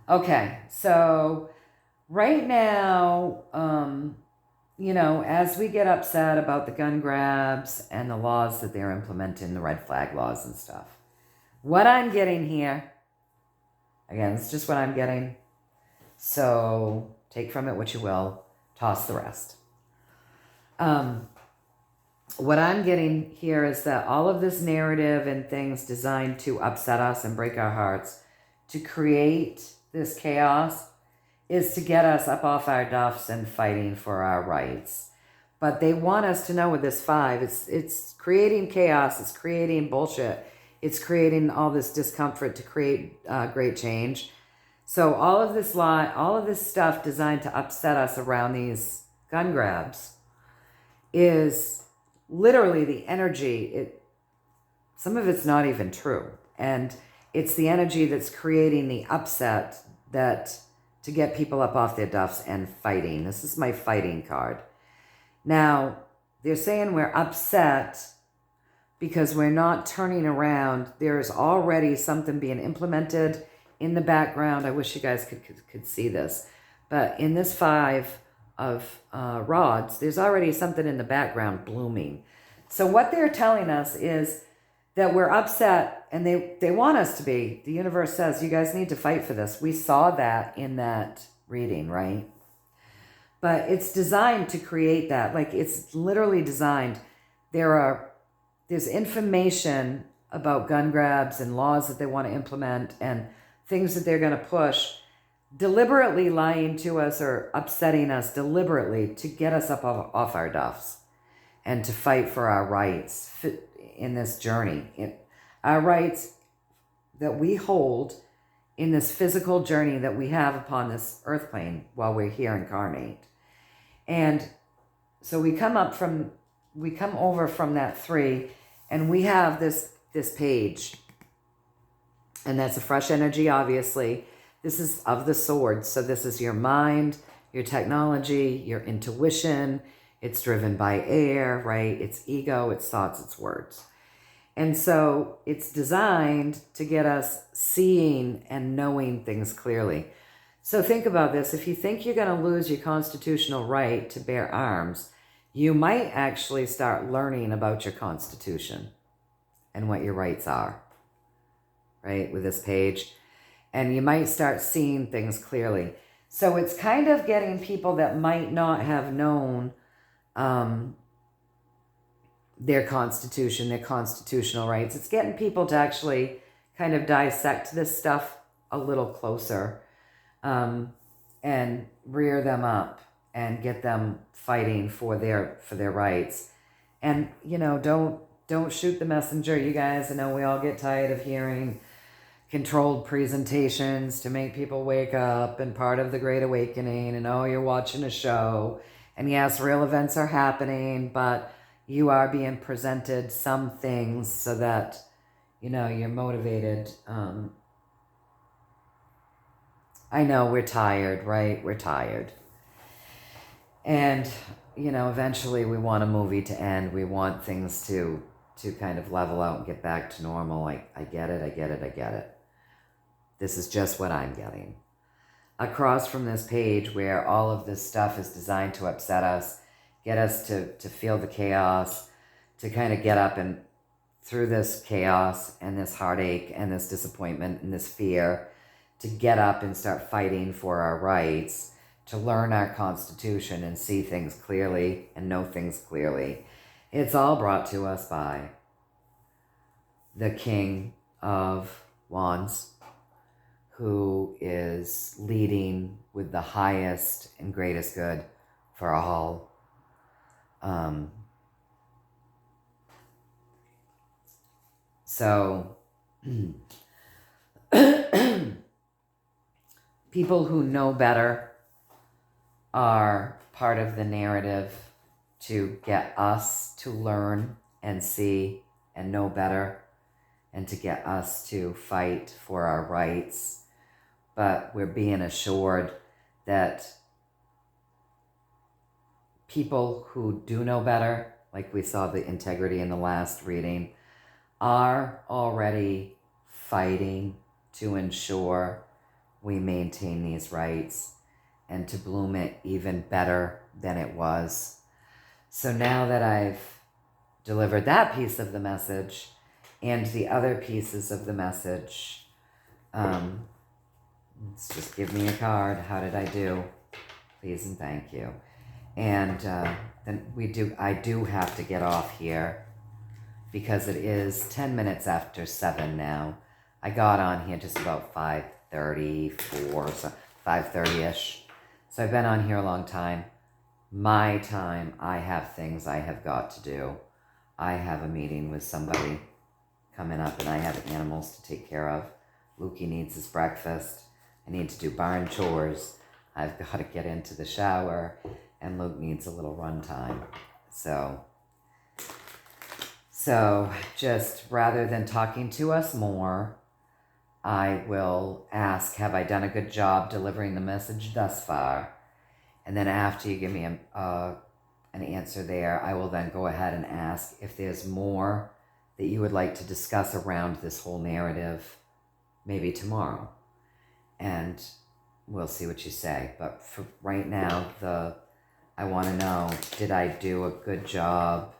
[SPEAKER 1] Okay, so right now, as we get upset about the gun grabs and the laws that they're implementing, the red flag laws and stuff, what I'm getting here, again, it's just what I'm getting, so take from it what you will, toss the rest. What I'm getting here is that all of this narrative and things designed to upset us and break our hearts, to create this chaos, is to get us up off our duffs and fighting for our rights. But they want us to know with this 5, it's creating chaos, it's creating bullshit, it's creating all this discomfort to create great change. So all of this stuff designed to upset us around these gun grabs is literally the energy. Some of it's not even true. And it's the energy that's creating the upset to get people up off their duffs and fighting. This is my fighting card. Now, they're saying we're upset because we're not turning around. There's already something being implemented in the background. I wish you guys could see this. But in this 5 of rods, there's already something in the background blooming. So what they're telling us is that we're upset, and they want us to be. The universe says, you guys need to fight for this. We saw that in that reading, right? But it's designed to create that. Like, it's literally designed. There's information about gun grabs and laws that they want to implement and things that they're going to push, deliberately lying to us or upsetting us deliberately to get us up off our duffs and to fight for our rights in this journey. Our rights that we hold in this physical journey that we have upon this earth plane while we're here incarnate. And so we come over from that 3, and we have this page. And that's a fresh energy, obviously. This is of the swords. So this is your mind, your technology, your intuition. It's driven by air, right? It's ego, it's thoughts, it's words. And so it's designed to get us seeing and knowing things clearly. So think about this. If you think you're going to lose your constitutional right to bear arms, you might actually start learning about your Constitution and what your rights are, right, with this page. And you might start seeing things clearly. So it's kind of getting people that might not have known their Constitution, their constitutional rights. It's getting people to actually kind of dissect this stuff a little closer and rear them up and get them fighting for their rights. And, you know, don't shoot the messenger, you guys. I know we all get tired of hearing controlled presentations to make people wake up and part of the Great Awakening and, oh, you're watching a show. And yes, real events are happening, but you are being presented some things so that, you know, you're motivated. I know we're tired, right? We're tired. And, you know, eventually we want a movie to end. We want things to kind of level out and get back to normal. I get it. This is just what I'm getting. Across from this page where all of this stuff is designed to upset us, get us to feel the chaos, to kind of get up and through this chaos and this heartache and this disappointment and this fear, to get up and start fighting for our rights, to learn our Constitution and see things clearly and know things clearly. It's all brought to us by the King of Wands, who is leading with the highest and greatest good for all. So people who know better are part of the narrative to get us to learn and see and know better and to get us to fight for our rights. But we're being assured that people who do know better, like we saw the integrity in the last reading, are already fighting to ensure we maintain these rights and to bloom it even better than it was. So now that I've delivered that piece of the message and the other pieces of the message, let's just give me a card. How did I do? Please and thank you. And then I do have to get off here because it is 10 minutes after 7 now. I got on here just about 5:34, so 5:30-ish. So I've been on here a long time. My time, I have things I have got to do. I have a meeting with somebody coming up and I have animals to take care of. Lukey needs his breakfast. I need to do barn chores. I've got to get into the shower and Luke needs a little run time. So just rather than talking to us more, I will ask, have I done a good job delivering the message thus far? And then after you give me an answer there, I will then go ahead and ask if there's more that you would like to discuss around this whole narrative, maybe tomorrow. And we'll see what you say. But for right now, I want to know, did I do a good job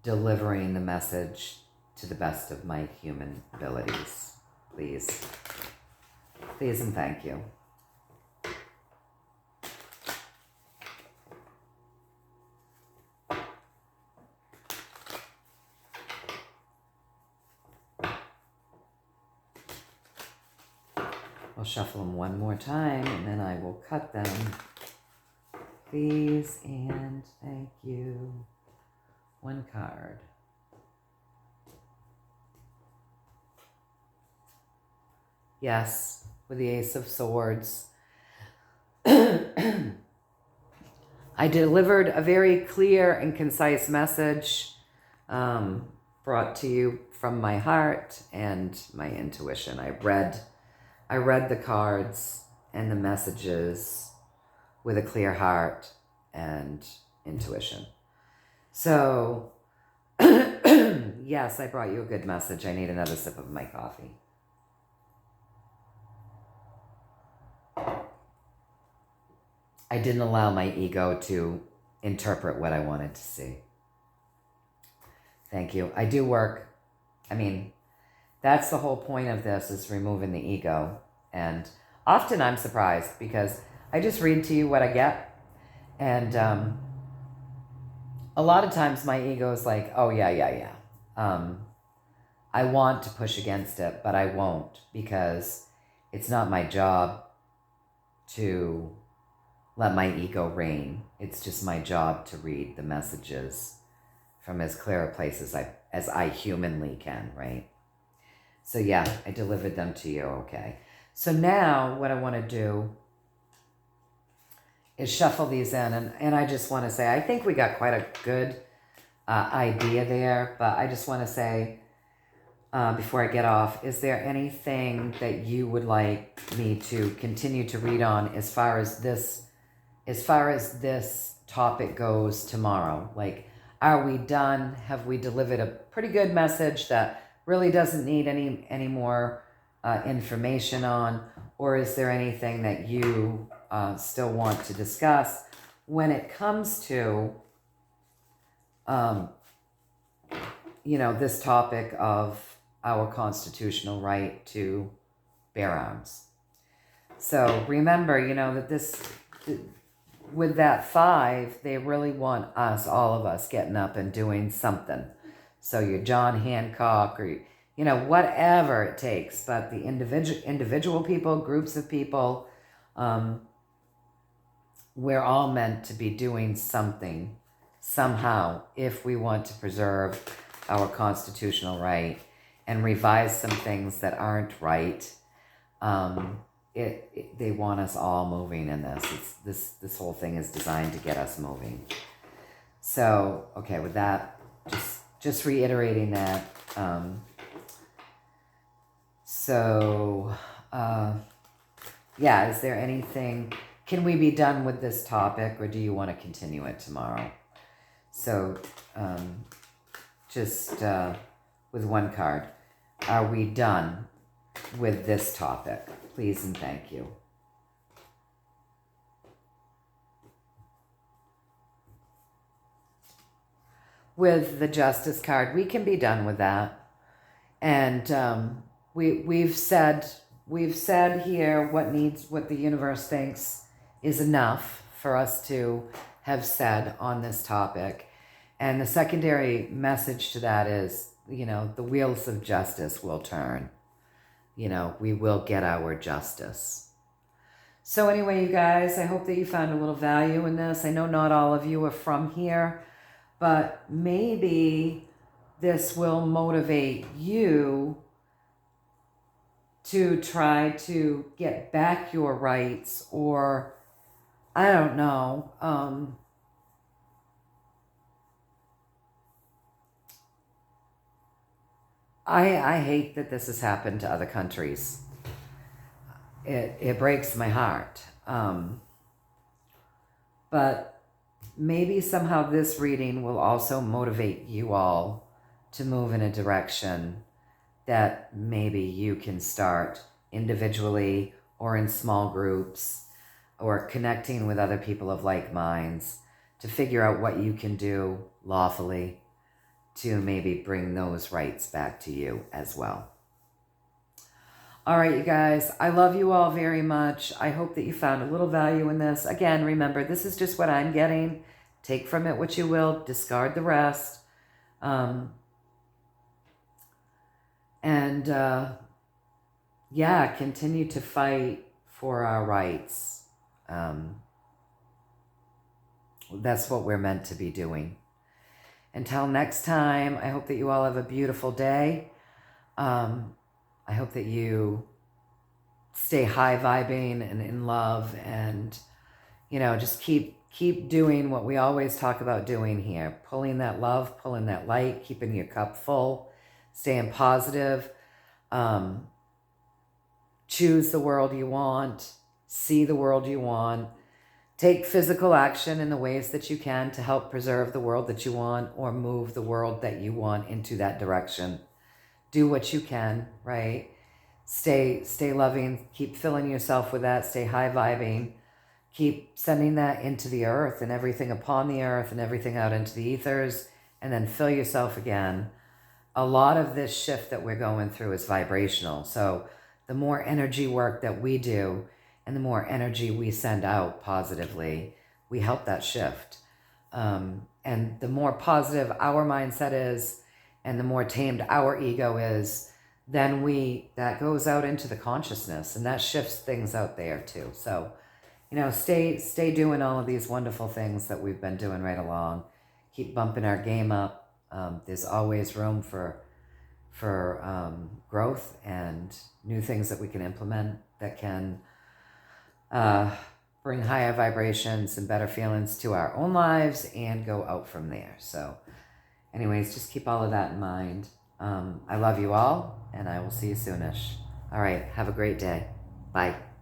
[SPEAKER 1] delivering the message to the best of my human abilities? Please. Please and thank you. I'll shuffle them one more time and then I will cut them. Please and thank you. One card. Yes, with the Ace of Swords. I delivered a very clear and concise message brought to you from my heart and my intuition. I read the cards and the messages with a clear heart and intuition. So, yes, I brought you a good message. I need another sip of my coffee. I didn't allow my ego to interpret what I wanted to see. Thank you. I do work. I mean, that's the whole point of this, is removing the ego. And often I'm surprised because I just read to you what I get. And a lot of times my ego is like, oh, yeah. I want to push against it, but I won't, because it's not my job to let my ego reign. It's just my job to read the messages from as clear a place as I humanly can, right? So yeah, I delivered them to you, okay. So now what I want to do is shuffle these in, and I just want to say, I think we got quite a good idea there, but I just want to say, before I get off, is there anything that you would like me to continue to read on as far as this topic goes tomorrow? Like, are we done? Have we delivered a pretty good message that really doesn't need any more information on? Or is there anything that you still want to discuss when it comes to, this topic of our constitutional right to bear arms? So remember, that with that 5, they really want us, all of us, getting up and doing something. So you're John Hancock, or whatever it takes. But the individual people, groups of people, we're all meant to be doing something somehow if we want to preserve our constitutional right and revise some things that aren't right. They want us all moving in this. This whole thing is designed to get us moving. So, okay, with that, just reiterating that. Is there anything? Can we be done with this topic, or do you want to continue it tomorrow? So, with one card, are we done with this topic? Please and thank you. With the Justice card, we can be done with that. And we've said here what the universe thinks is enough for us to have said on this topic. And the secondary message to that is, the wheels of justice will turn. We will get our justice. So anyway, you guys, I hope that you found a little value in this. I know not all of you are from here, but maybe this will motivate you to try to get back your rights, or I don't know. I hate that this has happened to other countries. It breaks my heart. But maybe somehow this reading will also motivate you all to move in a direction that maybe you can start individually or in small groups, or connecting with other people of like minds to figure out what you can do lawfully to maybe bring those rights back to you as well. All right, you guys, I love you all very much. I hope that you found a little value in this. Again, remember, this is just what I'm getting. Take from it what you will, discard the rest. Continue to fight for our rights. That's what we're meant to be doing. Until next time, I hope that you all have a beautiful day. I hope that you stay high vibing and in love, and, just keep doing what we always talk about doing here. Pulling that love, pulling that light, keeping your cup full, staying positive. Choose the world you want, see the world you want, take physical action in the ways that you can to help preserve the world that you want or move the world that you want into that direction. Do what you can, right? Stay loving, keep filling yourself with that, stay high vibing, keep sending that into the earth and everything upon the earth and everything out into the ethers, and then fill yourself again. A lot of this shift that we're going through is vibrational. So the more energy work that we do and the more energy we send out positively, we help that shift. And the more positive our mindset is and the more tamed our ego is, then that goes out into the consciousness and that shifts things out there too. So, stay doing all of these wonderful things that we've been doing right along. Keep bumping our game up. There's always room for growth and new things that we can implement that can bring higher vibrations and better feelings to our own lives and go out from there. So anyways, just keep all of that in mind. I love you all, and I will see you soonish. All right, have a great day. Bye.